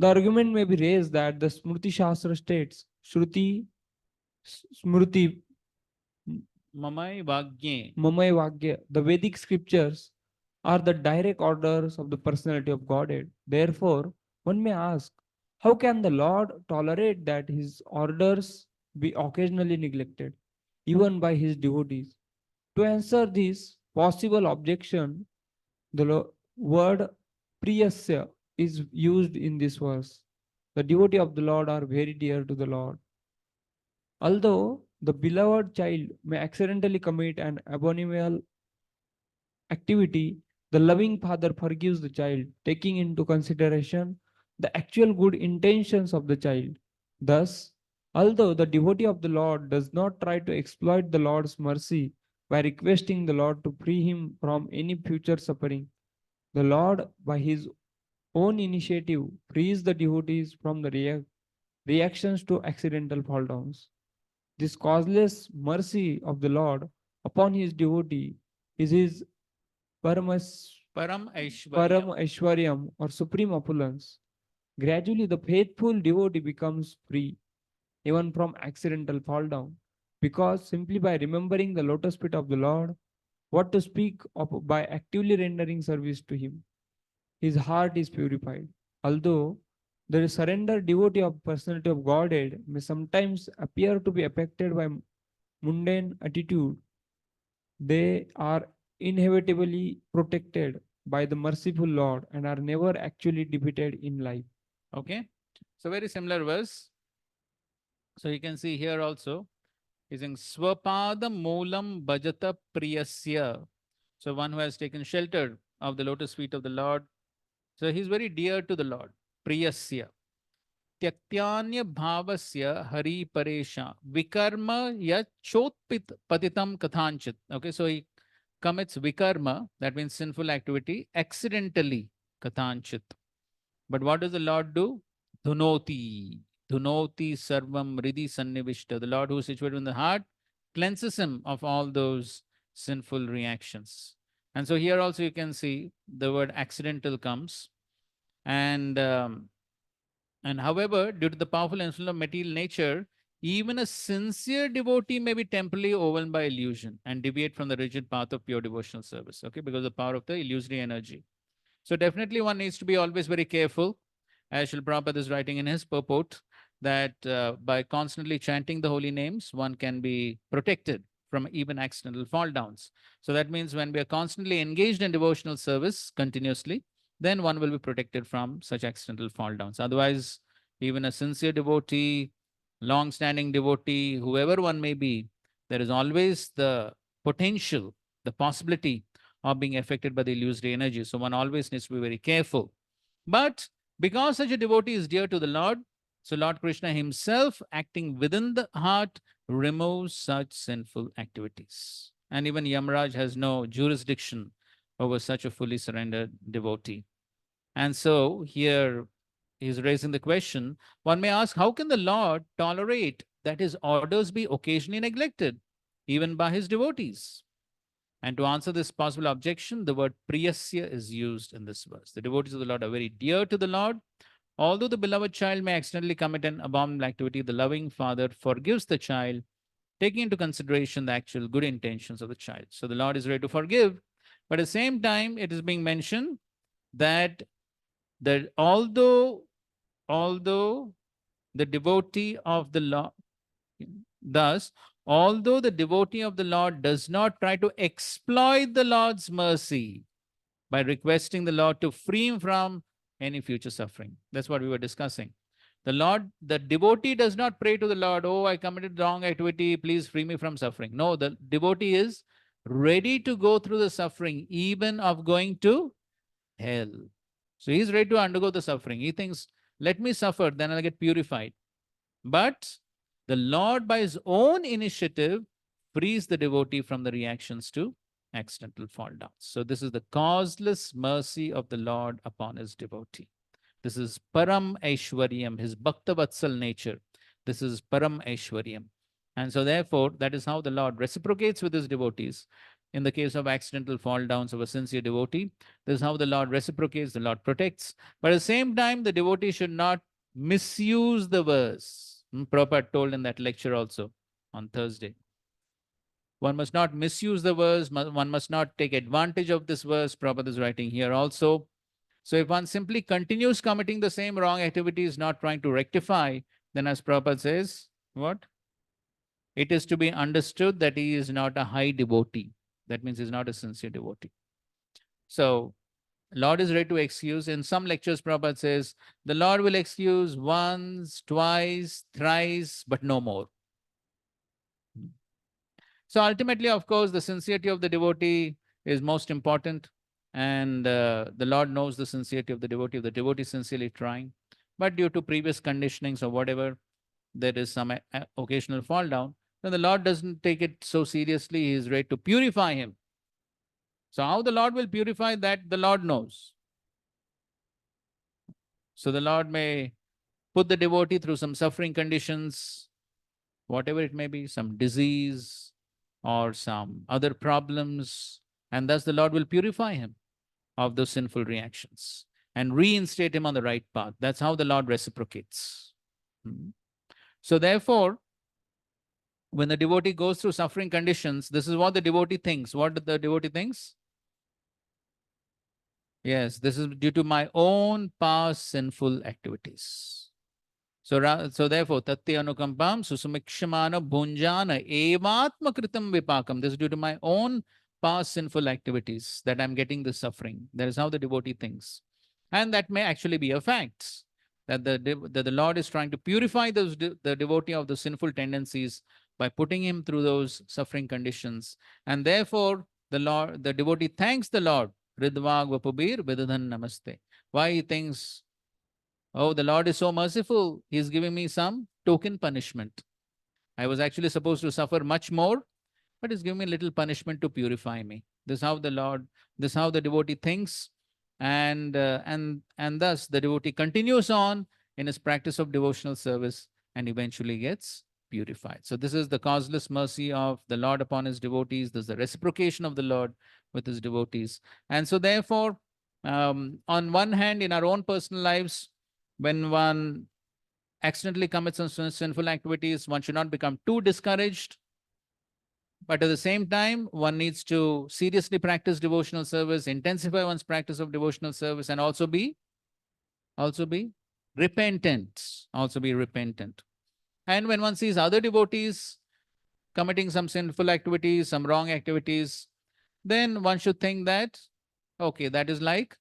argument may be raised that the Smriti Shastra states, Shruti, Smriti,
Mamai Vagye.
Mamai Vagya, the Vedic scriptures are the direct orders of the personality of Godhead. Therefore, one may ask, how can the Lord tolerate that his orders be occasionally neglected, even by his devotees? To answer this possible objection, the word priyasya is used in this verse. The devotee of the Lord are very dear to the Lord. Although the beloved child may accidentally commit an abominable activity, the loving father forgives the child, taking into consideration the actual good intentions of the child. Thus, although the devotee of the Lord does not try to exploit the Lord's mercy by requesting the Lord to free him from any future suffering, the Lord, by his own initiative, frees the devotees from the reactions to accidental fall downs. This causeless mercy of the Lord upon his devotee is his
Param Aishwaryam.
Param Aishwaryam or supreme opulence. Gradually, the faithful devotee becomes free, even from accidental fall down, because simply by remembering the lotus feet of the Lord, what to speak of by actively rendering service to him, his heart is purified. Although the surrendered devotee of personality of Godhead may sometimes appear to be affected by mundane attitude, they are inevitably protected by the merciful Lord and are never actually defeated in life.
Okay, so very similar verse. So you can see here also, he's saying Swapada Moolam Bhajata Priyasya. So one who has taken shelter of the lotus feet of the Lord. So he's very dear to the Lord. Priyasya. Tyaktanya bhavasya hari paresha vikarma yachotpit patitam kathanchit. Okay, so he commits vikarma, that means sinful activity, accidentally kathanchit. But what does the Lord do? Dhunoti. Dhunoti sarvam ridi sannivishta. The Lord who is situated in the heart cleanses him of all those sinful reactions. And so here also you can see the word accidental comes. And however, due to the powerful influence of material nature, even a sincere devotee may be temporarily overwhelmed by illusion and deviate from the rigid path of pure devotional service. Okay, because of the power of the illusory energy. So definitely one needs to be always very careful As Srila Prabhupada is writing in his purport, that by constantly chanting the holy names, one can be protected from even accidental fall downs. So that means when we are constantly engaged in devotional service continuously, then one will be protected from such accidental fall downs. Otherwise, even a sincere devotee, long-standing devotee, whoever one may be, there is always the potential, the possibility of being affected by the illusory energy. So one always needs to be very careful. But because such a devotee is dear to the Lord, so Lord Krishna himself, acting within the heart, removes such sinful activities. And even Yamraj has no jurisdiction over such a fully surrendered devotee. And so here he's raising the question, one may ask, how can the Lord tolerate that his orders be occasionally neglected, even by his devotees? And to answer this possible objection, the word priyasya is used in this verse. The devotees of the Lord are very dear to the Lord. Although the beloved child may accidentally commit an abominable activity, the loving father forgives the child, taking into consideration the actual good intentions of the child. So the Lord is ready to forgive, but at the same time, it is being mentioned that although the devotee of the Lord, thus, although the devotee of the Lord does not try to exploit the Lord's mercy by requesting the Lord to free him from any future suffering. That's what we were discussing. The devotee does not pray to the Lord, oh, I committed wrong activity, please free me from suffering. No, the devotee is ready to go through the suffering, even of going to hell. So he's ready to undergo the suffering. He thinks, let me suffer, then I'll get purified. But the Lord, by his own initiative, frees the devotee from the reactions to accidental fall downs. So this is the causeless mercy of the Lord upon his devotee. This is Param Aishwaryam, his Bhakta Vatsal nature. This is Param Aishwaryam. And so therefore, that is how the Lord reciprocates with his devotees. In the case of accidental fall downs of a sincere devotee, this is how the Lord reciprocates, the Lord protects. But at the same time, the devotee should not misuse the verse. Prabhupada told in that lecture also on Thursday. One must not misuse the verse, one must not take advantage of this verse. Prabhupada is writing here also. So if one simply continues committing the same wrong activities, not trying to rectify, then as Prabhupada says, what? It is to be understood that he is not a high devotee. That means he's not a sincere devotee. So Lord is ready to excuse. In some lectures, Prabhupada says, the Lord will excuse once, twice, thrice, but no more. So ultimately, of course, the sincerity of the devotee is most important. And the Lord knows the sincerity of the devotee. If the devotee is sincerely trying, but due to previous conditionings or whatever, there is some occasional fall down, then the Lord doesn't take it so seriously. He is ready to purify him. So how the Lord will purify that, the Lord knows. So the Lord may put the devotee through some suffering conditions, whatever it may be, some disease or some other problems, and thus the Lord will purify him of those sinful reactions and reinstate him on the right path. That's how the Lord reciprocates. So therefore, when the devotee goes through suffering conditions, this is what the devotee thinks. What the devotee thinks? Yes, this is due to my own past sinful activities. So therefore, Tatya Anukampam Susumikshmana Bhunjana Evatma Kritam Vipakam. This is due to my own past sinful activities that I'm getting this suffering. That is how the devotee thinks. And that may actually be a fact. That the Lord is trying to purify the devotee of the sinful tendencies by putting him through those suffering conditions. And therefore, the devotee thanks the Lord. Ridvag Vapubir Vidadhan Namaste. Why he thinks, oh, the Lord is so merciful. He's giving me some token punishment. I was actually supposed to suffer much more, but he's giving me a little punishment to purify me. This is how this is how the devotee thinks. And thus the devotee continues on in his practice of devotional service and eventually gets purified. So this is the causeless mercy of the Lord upon his devotees. This is the reciprocation of the Lord with his devotees. And so therefore, on one hand, in our own personal lives, when one accidentally commits some sinful activities, one should not become too discouraged. But at the same time, one needs to seriously practice devotional service, intensify one's practice of devotional service, and also be repentant. Also be repentant. And when one sees other devotees committing some sinful activities, some wrong activities, then one should think that, okay, that is like,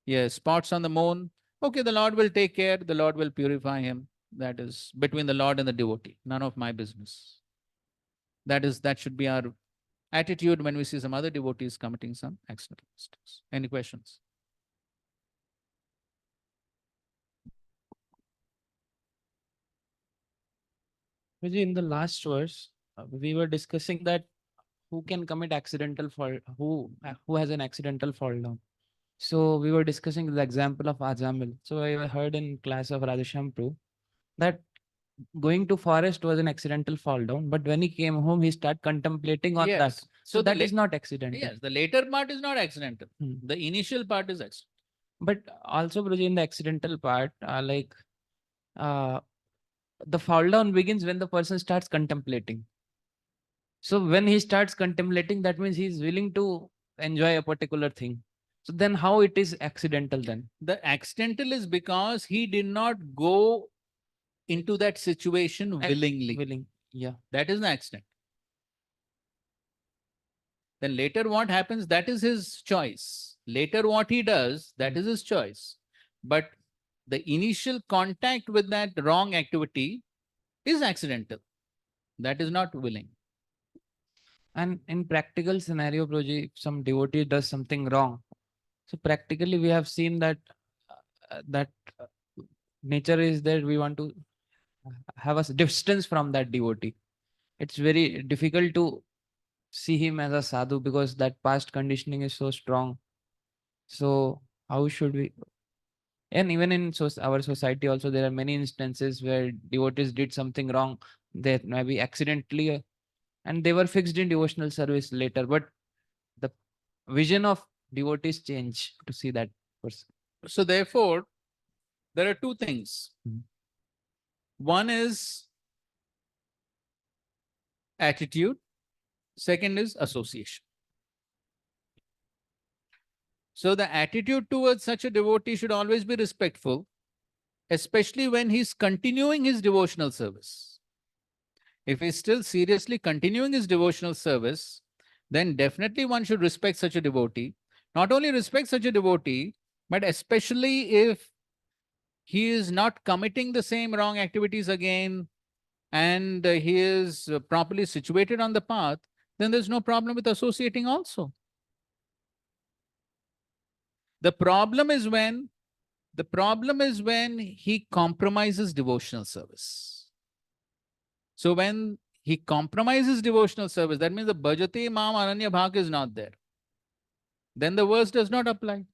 yes, spots on the moon. Okay, the Lord will take care, the Lord will purify him. That is between the Lord and the devotee. None of my business. That should be our attitude when we see some other devotees committing some accidental mistakes. Any questions?
Vijay, in the last verse, we were discussing that who can commit accidental fall, who has an accidental fall down. So we were discussing the example of Ajamil. So I heard in class of Radhesham Prabhu that going to forest was an accidental fall down, but when he came home, he started contemplating on that.
Yes.
So
the
that is not accidental.
Yes, the later part is not accidental.
Hmm.
The initial part is accidental.
But also, Guruji, in the accidental part, uh, the fall down begins when the person starts contemplating. So when he starts contemplating, that means he is willing to enjoy a particular thing. So then how it is accidental then?
The accidental is because he did not go into that situation willingly.
Willing. Yeah.
That is the accident. Then later what happens, that is his choice. Later what he does, that is his choice. But the initial contact with that wrong activity is accidental. That is not willing.
And in practical scenario, Proji, if some devotee does something wrong, so practically we have seen that that nature is that we want to have a distance from that devotee. It's very difficult to see him as a sadhu because that past conditioning is so strong. So how should we? And even in our society also, there are many instances where devotees did something wrong. They maybe accidentally, and they were fixed in devotional service later. But the vision of devotees change to see that person.
So therefore, there are two things.
Mhm.
One is attitude. Second is association. So the attitude towards such a devotee should always be respectful, especially when he's continuing his devotional service. If he's still seriously continuing his devotional service, then definitely one should respect such a devotee. Not only respect such a devotee, but especially if he is not committing the same wrong activities again and he is properly situated on the path, then there's no problem with associating also. The problem is when he compromises devotional service. So when he compromises devotional service, that means the bhajate mam ananya bhag is not there. Then the verse does not apply.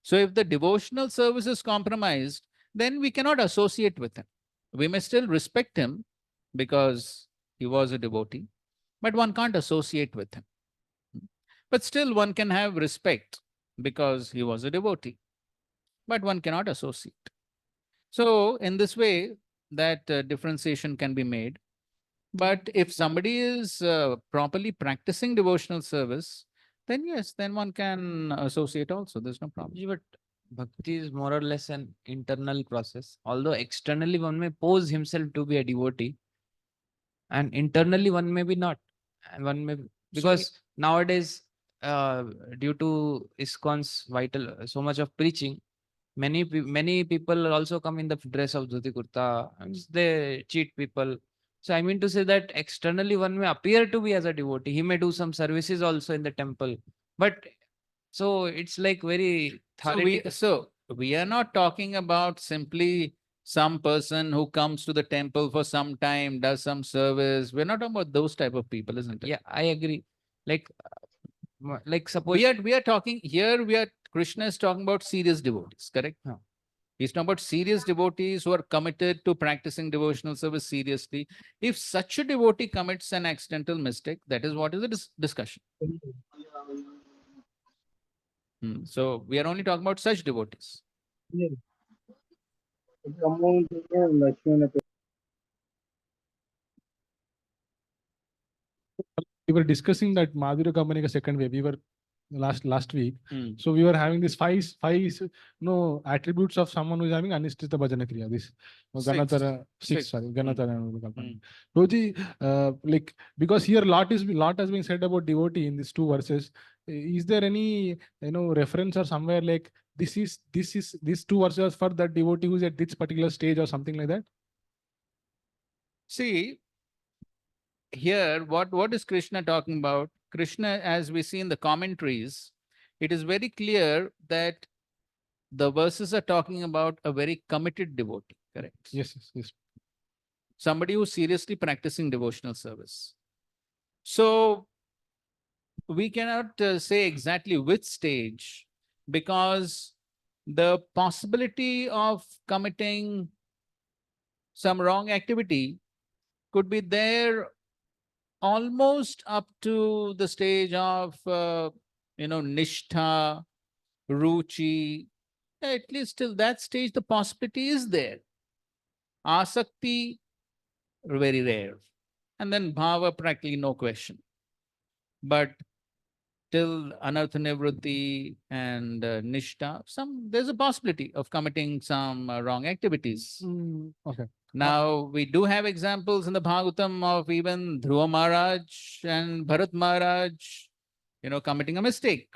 So if the devotional service is compromised, then we cannot associate with him. We may still respect him because he was a devotee, but one can't associate with him. But still one can have respect because he was a devotee, but one cannot associate. So in this way, that differentiation can be made. But if somebody is properly practicing devotional service, then yes, then one can associate also. There's no problem.
But bhakti is more or less an internal process. Although externally one may pose himself to be a devotee, and internally one may be not. And one may because nowadays, due to ISKCON's so much of preaching, many people also come in the dress of dhoti kurta and they cheat people. So I mean to say that externally one may appear to be as a devotee. He may do some services also in the temple, but so it's like very theoretical.
So we are not talking about simply some person who comes to the temple for some time, does some service. We're not talking about those type of people, isn't it?
Yeah, I agree. Like suppose
We are talking here. Krishna is talking about serious devotees, correct?
No.
He's talking about serious devotees who are committed to practicing devotional service seriously. If such a devotee commits an accidental mistake, that is what is the discussion. So we are only talking about such devotees.
We were discussing that Madhurya Gamanika second way. We were last week.
Mm.
So we were having this five attributes of someone who is having anishtita bhajana kriya. This Ganatara six, sorry, Ganatara. Roji, like, because here lot has been said about devotee in these two verses. Is there any reference or somewhere like these two verses for that devotee who is at this particular stage or something like that?
See, here, what is Krishna talking about? Krishna, as we see in the commentaries, it is very clear that the verses are talking about a very committed devotee, correct?
Yes.
Somebody who's seriously practicing devotional service. So we cannot say exactly which stage, because the possibility of committing some wrong activity could be there almost up to the stage of nishtha, ruchi. At least till that stage the possibility is there. Asakti, very rare. And then bhava, practically no question. But till anartha nivritti and nishtha, there's a possibility of committing some wrong activities.
Okay.
Now, we do have examples in the Bhagavatam of even Dhruva Maharaj and Bharat Maharaj, committing a mistake.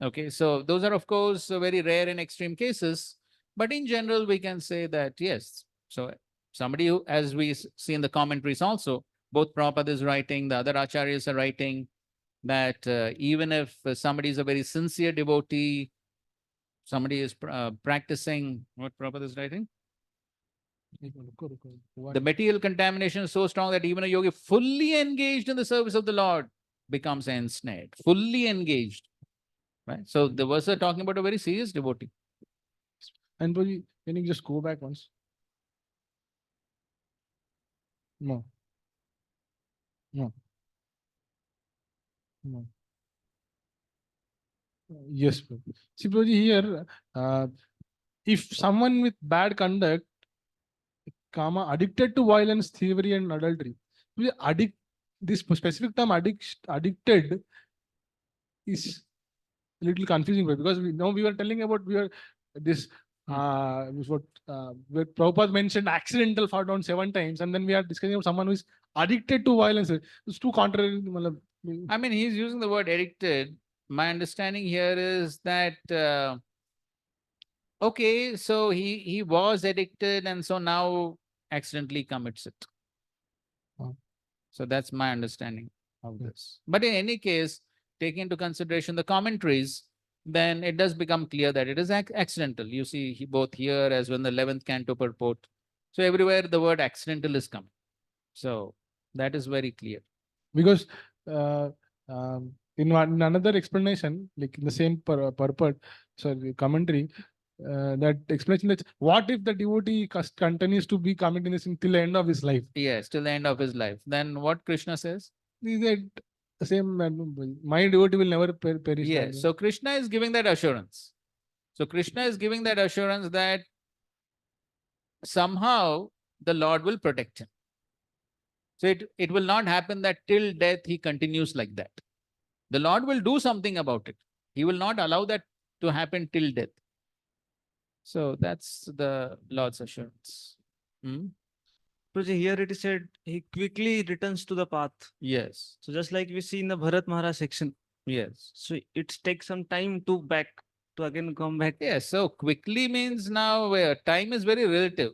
Okay, so those are, of course, very rare and extreme cases. But in general, we can say that, yes. So somebody who, as we see in the commentaries also, both Prabhupada is writing, the other acharyas are writing, that even if somebody is a very sincere devotee, somebody is practicing, what Prabhupada is writing? The material contamination is so strong that even a yogi fully engaged in the service of the Lord becomes ensnared, fully engaged. Right? So the verse are talking about a very serious devotee.
And Prabhuji, can you just go back once? No. Yes, Prabhuji. See, Prabhuji, here, if someone with bad conduct, addicted to violence, thievery, and adultery, this specific term addicted is a little confusing, because we were telling about this where Prabhupada mentioned accidental fall down 7 times, and then we are discussing about someone who is addicted to violence. It's too contrary.
I mean, he's using the word addicted. My understanding here is that okay, so he was addicted, and so now accidentally commits it. So that's my understanding of this. But in any case, taking into consideration the commentaries, then it does become clear that it is accidental. You see, both here as well in the 11th canto purport. So everywhere the word accidental is coming. So that is very clear.
Because in another explanation, like in the same purport, sorry, commentary, that explanation that what if the devotee continues to be committing this till the end of his life?
Yes, till the end of his life. Then what Krishna says?
Is that the same? My devotee will never perish.
Yes. So Krishna is giving that assurance. So Krishna is giving that assurance that somehow the Lord will protect him. So it will not happen that till death he continues like that. The Lord will do something about it. He will not allow that to happen till death. So that's the Lord's assurance.
Prabhuji, here it is said he quickly returns to the path.
Yes.
So just like we see in the Bharat Maharaj section.
Yes.
So it takes some time to again come back.
Yes. So quickly means now where time is very relative.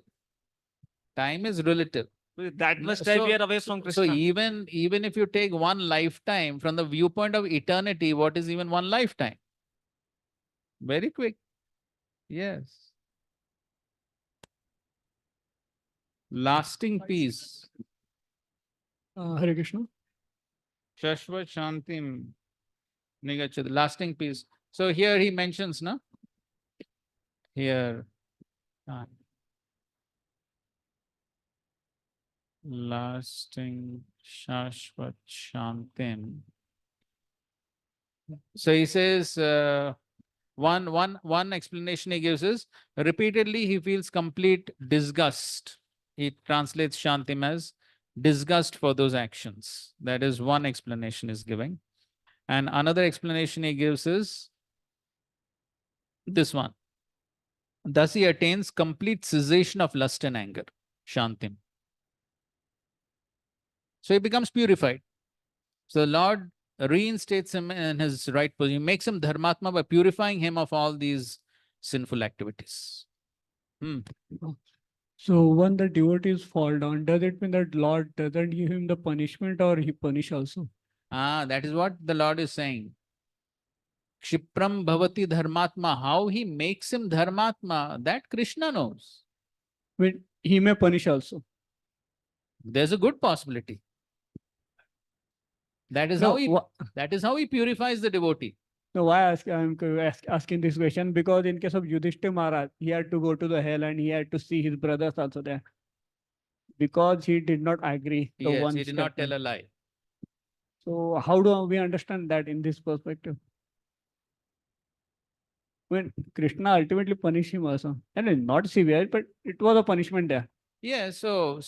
Time is relative.
That much time we are away from Krishna.
So even if you take one lifetime from the viewpoint of eternity, what is even one lifetime? Very quick. Yes. Lasting peace.
Hare Krishna.
Shashvat Shantim Nigachad. Lasting peace. So here he mentions, no? Here. Lasting Shashvat Shantim. So he says, one explanation he gives is repeatedly he feels complete disgust. He translates Shantim as disgust for those actions. That is one explanation is giving. And another explanation he gives is this one. Thus he attains complete cessation of lust and anger, Shantim. So he becomes purified. So the Lord reinstates him in his right position, makes him Dharmatma by purifying him of all these sinful activities.
So when the devotees fall down, does it mean that Lord doesn't give him the punishment or he punish also?
That is what the Lord is saying. Kshipram bhavati dharmatma. How he makes him dharmatma, that Krishna knows.
When he may punish also.
There's a good possibility. That is how he purifies the devotee.
No, why I'm asking this question? Because in case of Yudhishthira Maharaj, he had to go to the hell and he had to see his brothers also there. Because he did not agree.
Yes, he did not tell a lie.
So how do we understand that in this perspective? When Krishna ultimately punished him also. And not severe, but it was a punishment there.
Yeah, so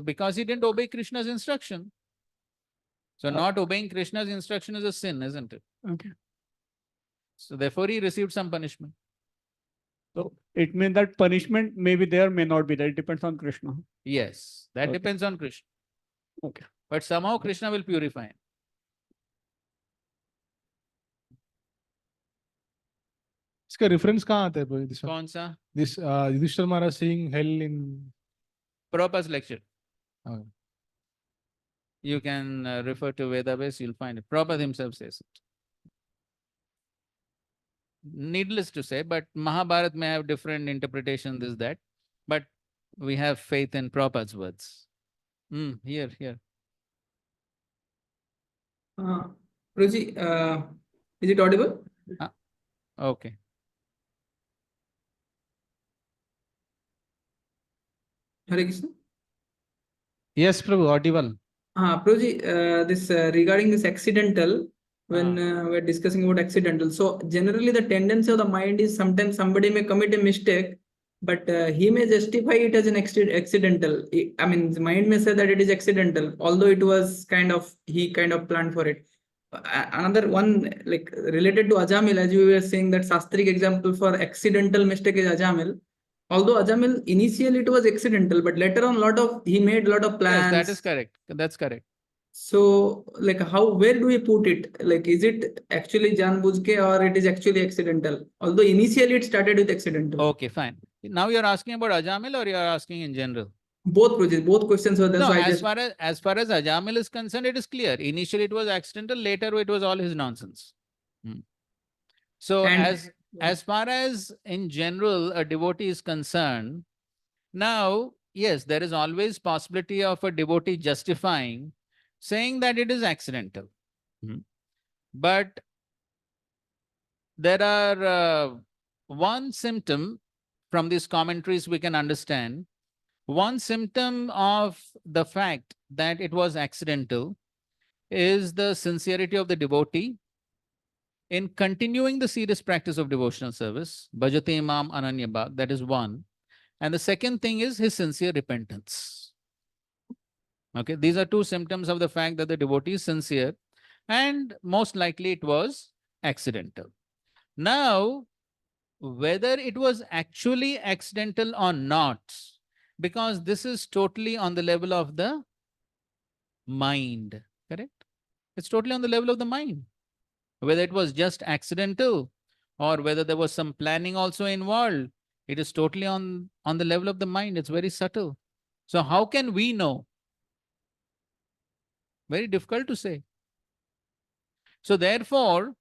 because he didn't obey Krishna's instruction. So not obeying Krishna's instruction is a sin, isn't it?
Okay.
So therefore he received some punishment.
So it means that punishment may be there, may not be there. It depends on Krishna.
Yes, that depends on Krishna.
Okay.
But somehow Krishna will purify him.
इसका reference कहाँ आता है भाई this one?
कौन सा?
This Yudhishthira Maharaj seeing hell in
Prabhupada's lecture.
Oh.
You can refer to Vedabase, you'll find it. Prabhupada himself says it. Needless to say, but Mahabharata may have different interpretation, this, that. But we have faith in Prabhupada's words. Here.
Ruji, is it audible?
Okay.
Hare Krishna.
Yes, Prabhu, audible.
Prabhuji, this regarding this accidental, when we're discussing about accidental, so generally the tendency of the mind is sometimes somebody may commit a mistake, but he may justify it as an accidental. I mean, the mind may say that it is accidental, although it was he kind of planned for it. Another one, like related to Ajamil, as you were saying, that Sastric example for accidental mistake is Ajamil. Although Ajamil initially it was accidental, but later on he made a lot of plans.
Yes, that is correct. That's correct.
So, like, where do we put it? Like, is it actually Janbuzke or it is actually accidental? Although initially it started with accidental.
Okay, fine. Now you're asking about Ajamil or you're asking in general?
Both projects, both questions were there.
No,
So
as far as Ajamil is concerned, it is clear. Initially it was accidental, later it was all his nonsense. So as far as in general a devotee is concerned, now, yes, there is always possibility of a devotee justifying, saying that it is accidental. But there are one symptom from these commentaries we can understand. One symptom of the fact that it was accidental is the sincerity of the devotee in continuing the serious practice of devotional service, Bhajate Imam Ananya Bhag, that is one. And the second thing is his sincere repentance. Okay, these are two symptoms of the fact that the devotee is sincere, and most likely it was accidental. Now, whether it was actually accidental or not, because this is totally on the level of the mind, correct? It's totally on the level of the mind. Whether it was just accidental or whether there was some planning also involved, it is totally on the level of the mind. It's very subtle. So how can we know? Very difficult to say. So therefore,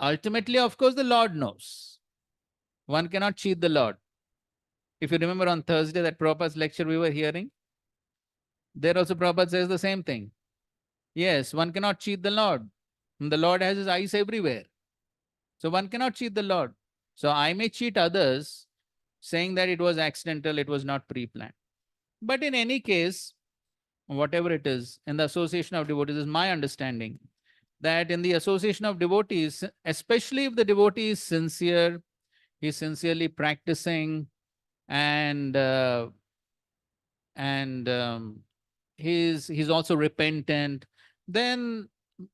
ultimately, of course, the Lord knows. One cannot cheat the Lord. If you remember on Thursday, that Prabhupada's lecture we were hearing, there also Prabhupada says the same thing. Yes, one cannot cheat the Lord. The Lord has his eyes everywhere. So one cannot cheat the Lord. So I may cheat others saying that it was accidental, it was not pre-planned. But in any case, whatever it is, in the association of devotees, is my understanding that in the association of devotees, especially if the devotee is sincere, he's sincerely practicing, and he's also repentant, then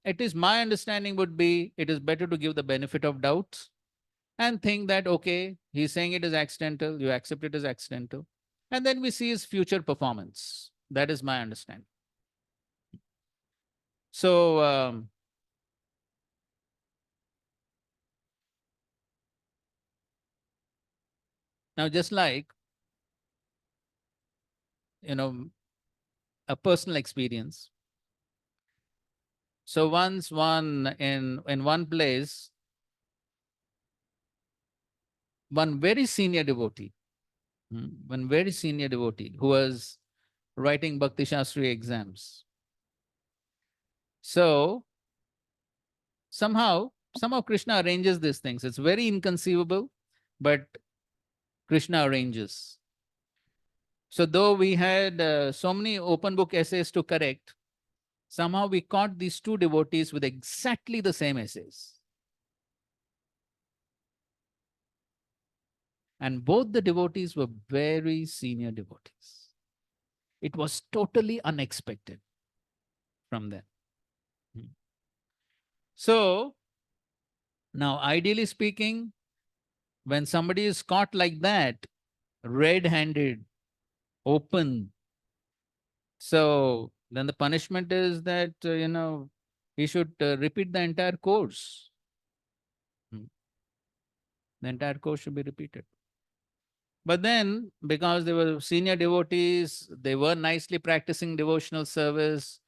at least my understanding would be, it is better to give the benefit of doubt and think that, okay, he's saying it is accidental, you accept it as accidental. And then we see his future performance. That is my understanding. So, now just like, a personal experience. So once in one place, one very senior devotee, who was writing Bhakti Shastri exams. So somehow Krishna arranges these things. It's very inconceivable, but Krishna arranges. So though we had so many open book essays to correct, somehow we caught these two devotees with exactly the same essays. And both the devotees were very senior devotees. It was totally unexpected from them. So now, ideally speaking, when somebody is caught like that, red-handed, open, so then the punishment is that, he should repeat the entire course. The entire course should be repeated. But then, because they were senior devotees, they were nicely practicing devotional service,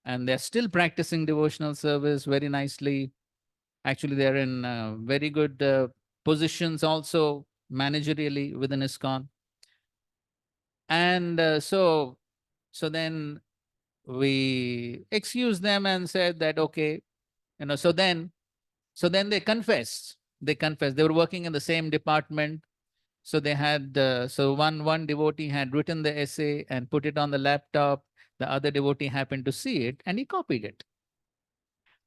and they're still practicing devotional service very nicely. Actually, they're in very good positions also managerially within ISKCON. And so then we excused them and said that, okay, so then they confessed. They were working in the same department. So they had, so one devotee had written the essay and put it on the laptop. The other devotee happened to see it and he copied it.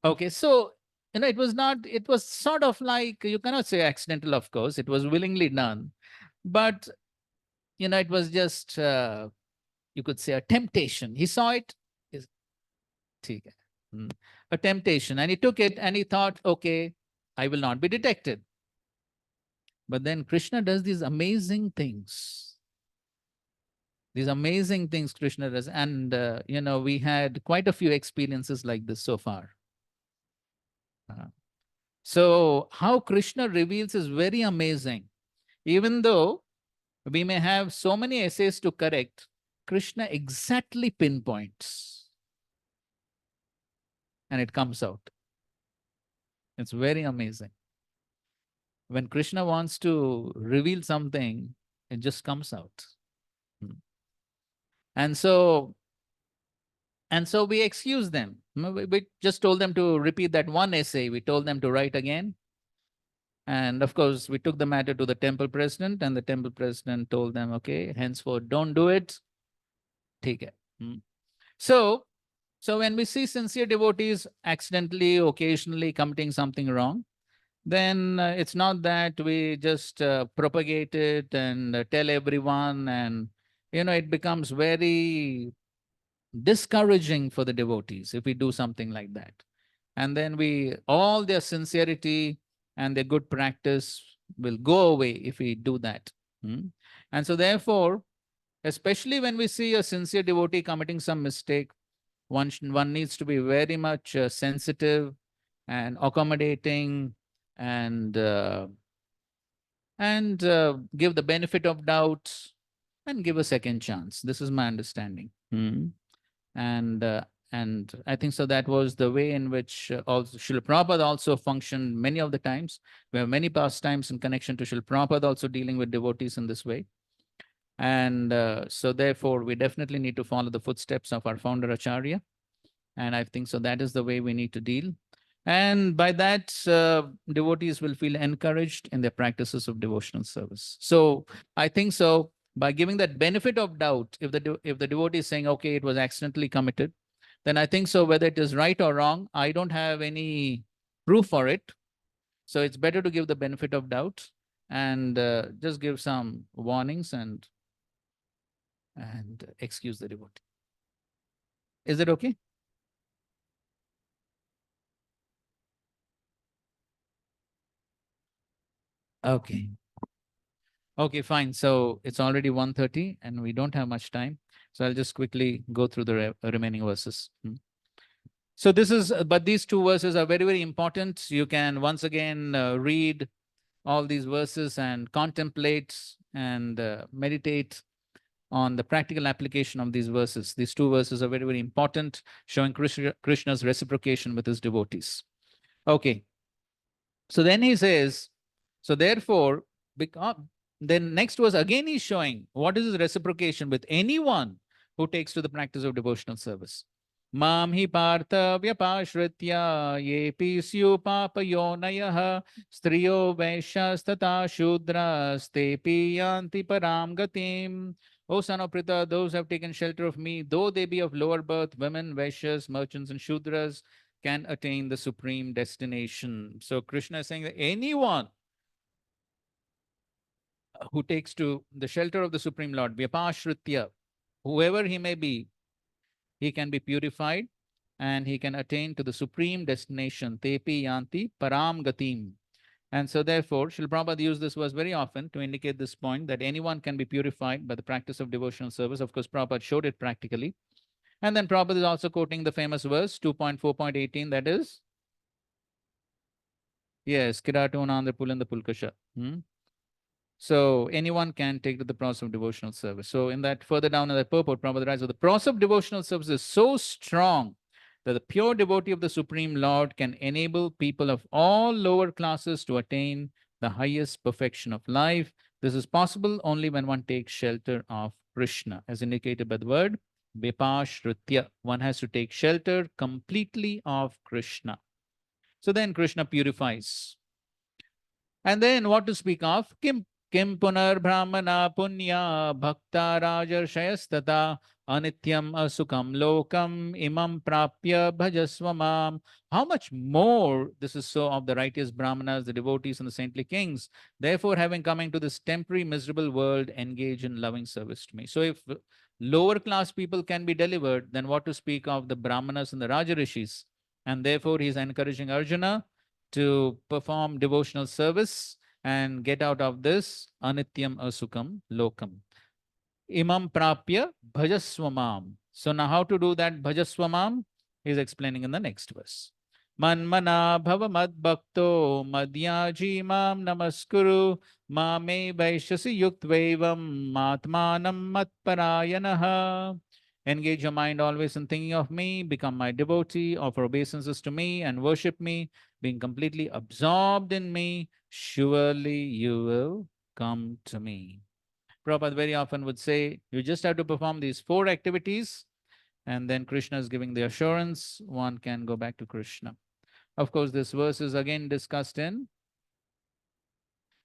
Okay, so, it was sort of like, you cannot say accidental, of course, it was willingly done. But, it was just, you could say, a temptation. He saw it, a temptation, and he took it and he thought, okay, I will not be detected. But then Krishna does these amazing things. Krishna does. And, we had quite a few experiences like this so far. So how Krishna reveals is very amazing. Even though we may have so many essays to correct, Krishna exactly pinpoints and it comes out. It's very amazing. When Krishna wants to reveal something, it just comes out. And so we excused them. We just told them to repeat that one essay. We told them to write again. And of course, we took the matter to the temple president, and the temple president told them, okay, henceforth, don't do it. Take it. So when we see sincere devotees accidentally, occasionally committing something wrong, then it's not that we just propagate it and tell everyone, and it becomes very discouraging for the devotees if we do something like that. And then all their sincerity and their good practice will go away if we do that. And so therefore, especially when we see a sincere devotee committing some mistake, one needs to be very much sensitive and accommodating and give the benefit of doubt and give a second chance. This is my understanding. And I think so that was the way in which also Srila Prabhupada also functioned many of the times. We have many pastimes in connection to Srila Prabhupada also dealing with devotees in this way. And so therefore, we definitely need to follow the footsteps of our founder Acharya. And I think so that is the way we need to deal. And by that, devotees will feel encouraged in their practices of devotional service. So I think so, by giving that benefit of doubt, if the devotee is saying, okay, it was accidentally committed, then I think so, whether it is right or wrong, I don't have any proof for it. So it's better to give the benefit of doubt and just give some warnings and excuse the devotee. Is it okay? Okay. Okay, fine. So it's already 1:30 and we don't have much time. So I'll just quickly go through the remaining verses. So this is, but these two verses are very, very important. You can once again read all these verses and contemplate and meditate on the practical application of these verses. These two verses are very, very important, showing Krishna's reciprocation with his devotees. Okay. So then he says, so therefore, because then next verse again he's showing what is his reciprocation with anyone who takes to the practice of devotional service. Mam hi partha vyapashritya yepi syu papayonayah striyo vaishyastata shudras tepi yanti param gatim. O son of Pritha, those who have taken shelter of me, though they be of lower birth, women, Vaishyas, merchants, and Shudras, can attain the supreme destination. So Krishna is saying that anyone who takes to the shelter of the Supreme Lord, Vyapashritya, whoever he may be, he can be purified and he can attain to the supreme destination, Tepi Yanti Param Gatim. And so therefore, Srila Prabhupada used this verse very often to indicate this point that anyone can be purified by the practice of devotional service. Of course, Prabhupada showed it practically. And then Prabhupada is also quoting the famous verse 2.4.18, that is, yes, Kiratun Andhra Pulinda Pulkasha. So anyone can take to the process of devotional service. So in that further down in the purport, Prabhupada writes, so the process of devotional service is so strong that the pure devotee of the Supreme Lord can enable people of all lower classes to attain the highest perfection of life. This is possible only when one takes shelter of Krishna, as indicated by the word Vipashritya. One has to take shelter completely of Krishna. So then Krishna purifies. And then what to speak of? Kim punar brahmana punya bhakta rajarshayastata anityam asukam lokam imam prapya bhajasvamam. How much more this is so of the righteous brahmanas, the devotees, and the saintly kings. Therefore, having come into this temporary miserable world, engage in loving service to me. So if lower class people can be delivered, then what to speak of the brahmanas and the rajarishis? And therefore, he is encouraging Arjuna to perform devotional service and get out of this anityam asukam lokam. Imam prapya bhajaswamam. So now how to do that bhajaswamam? He is explaining in the next verse. Manmana bhava mad bhakto madhyaji mam namaskuru mame vaishasi yuktvevam matmanam matparayanaha. Engage your mind always in thinking of me, become my devotee, offer obeisances to me, and worship me, being completely absorbed in me. Surely you will come to me. Prabhupada very often would say, you just have to perform these 4 activities, and then Krishna is giving the assurance, one can go back to Krishna. Of course, this verse is again discussed in,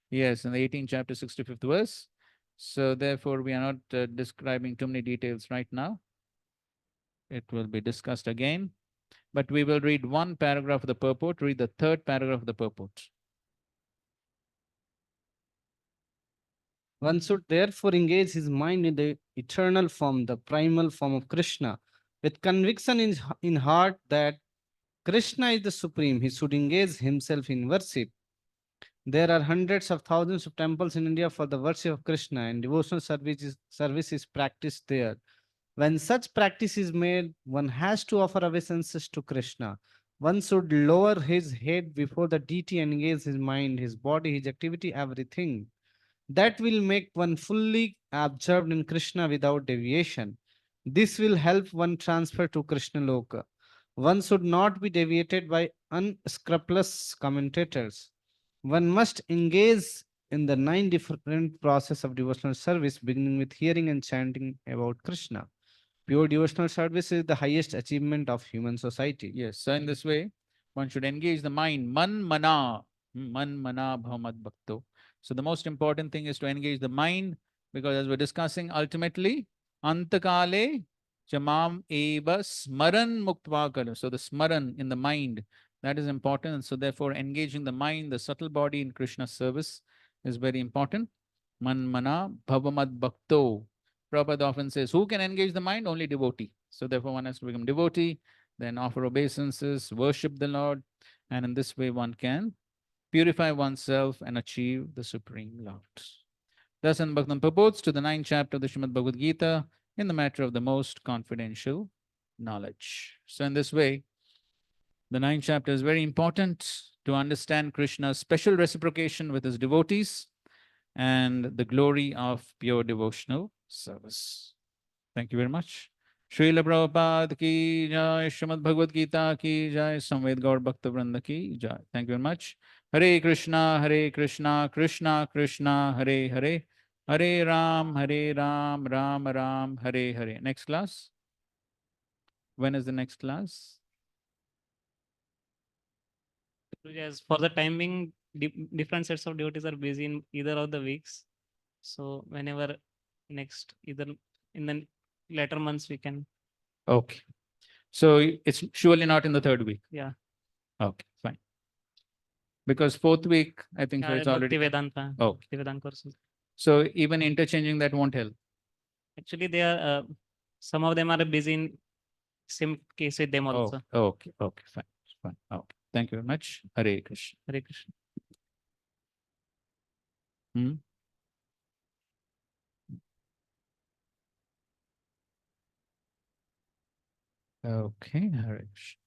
yes, in the 18th chapter, 65th verse. So therefore, we are not describing too many details right now. It will be discussed again. But we will read one paragraph of the purport, read the 3rd paragraph of the purport.
One should therefore engage his mind in the eternal form, the primal form of Krishna, with conviction in heart that Krishna is the supreme. He should engage himself in worship. There are hundreds of thousands of temples in India for the worship of Krishna, and devotional service is practiced there. When such practice is made, one has to offer obeisances to Krishna. One should lower his head before the deity and engage his mind, his body, his activity, everything. That will make one fully absorbed in Krishna without deviation. This will help one transfer to Krishna Loka. One should not be deviated by unscrupulous commentators. One must engage in the 9 different process of devotional service, beginning with hearing and chanting about Krishna. Pure devotional service is the highest achievement of human society.
Yes, so in this way, one should engage the mind, man mana bhamad bhakto. So the most important thing is to engage the mind, because as we're discussing, ultimately, antakale chamam eva smaran muktva kala. So the smaran in the mind, that is important. So therefore, engaging the mind, the subtle body in Krishna's service is very important. Man mana bhavamad bhakto. Prabhupada often says, who can engage the mind? Only devotee. So therefore, one has to become devotee, then offer obeisances, worship the Lord, and in this way one can purify oneself and achieve the Supreme Lord. Thus, in Bhaktan purports to the 9th chapter of the Srimad Bhagavad Gita in the matter of the most confidential knowledge. So, in this way, the 9th chapter is very important to understand Krishna's special reciprocation with his devotees and the glory of pure devotional service. Thank you very much. Srila Prabhupada ki jai, Srimad Bhagavad Gita ki jai, Samved Gaur Bhakta Vrinda ki jai. Thank you very much. Hare Krishna, Krishna Krishna, Hare Hare, Hare Ram, Ram Ram, Hare Hare. Next class. When is the next class?
Yes, for the timing, different sets of devotees are busy in either of the weeks. So whenever next, either in the later months, we can.
Okay. So it's surely not in the third week.
Yeah.
Okay, fine. Because fourth week, I think so
Yeah,
it's already.
Bhakti Vedanta.
Okay.
Bhakti Vedanta courses.
So even interchanging that won't help.
Actually, they are some of them are busy in same case with them also.
Okay, fine. Okay. Thank you very much. Hare Krishna.
Hare Krishna.
Okay, Hare Krishna.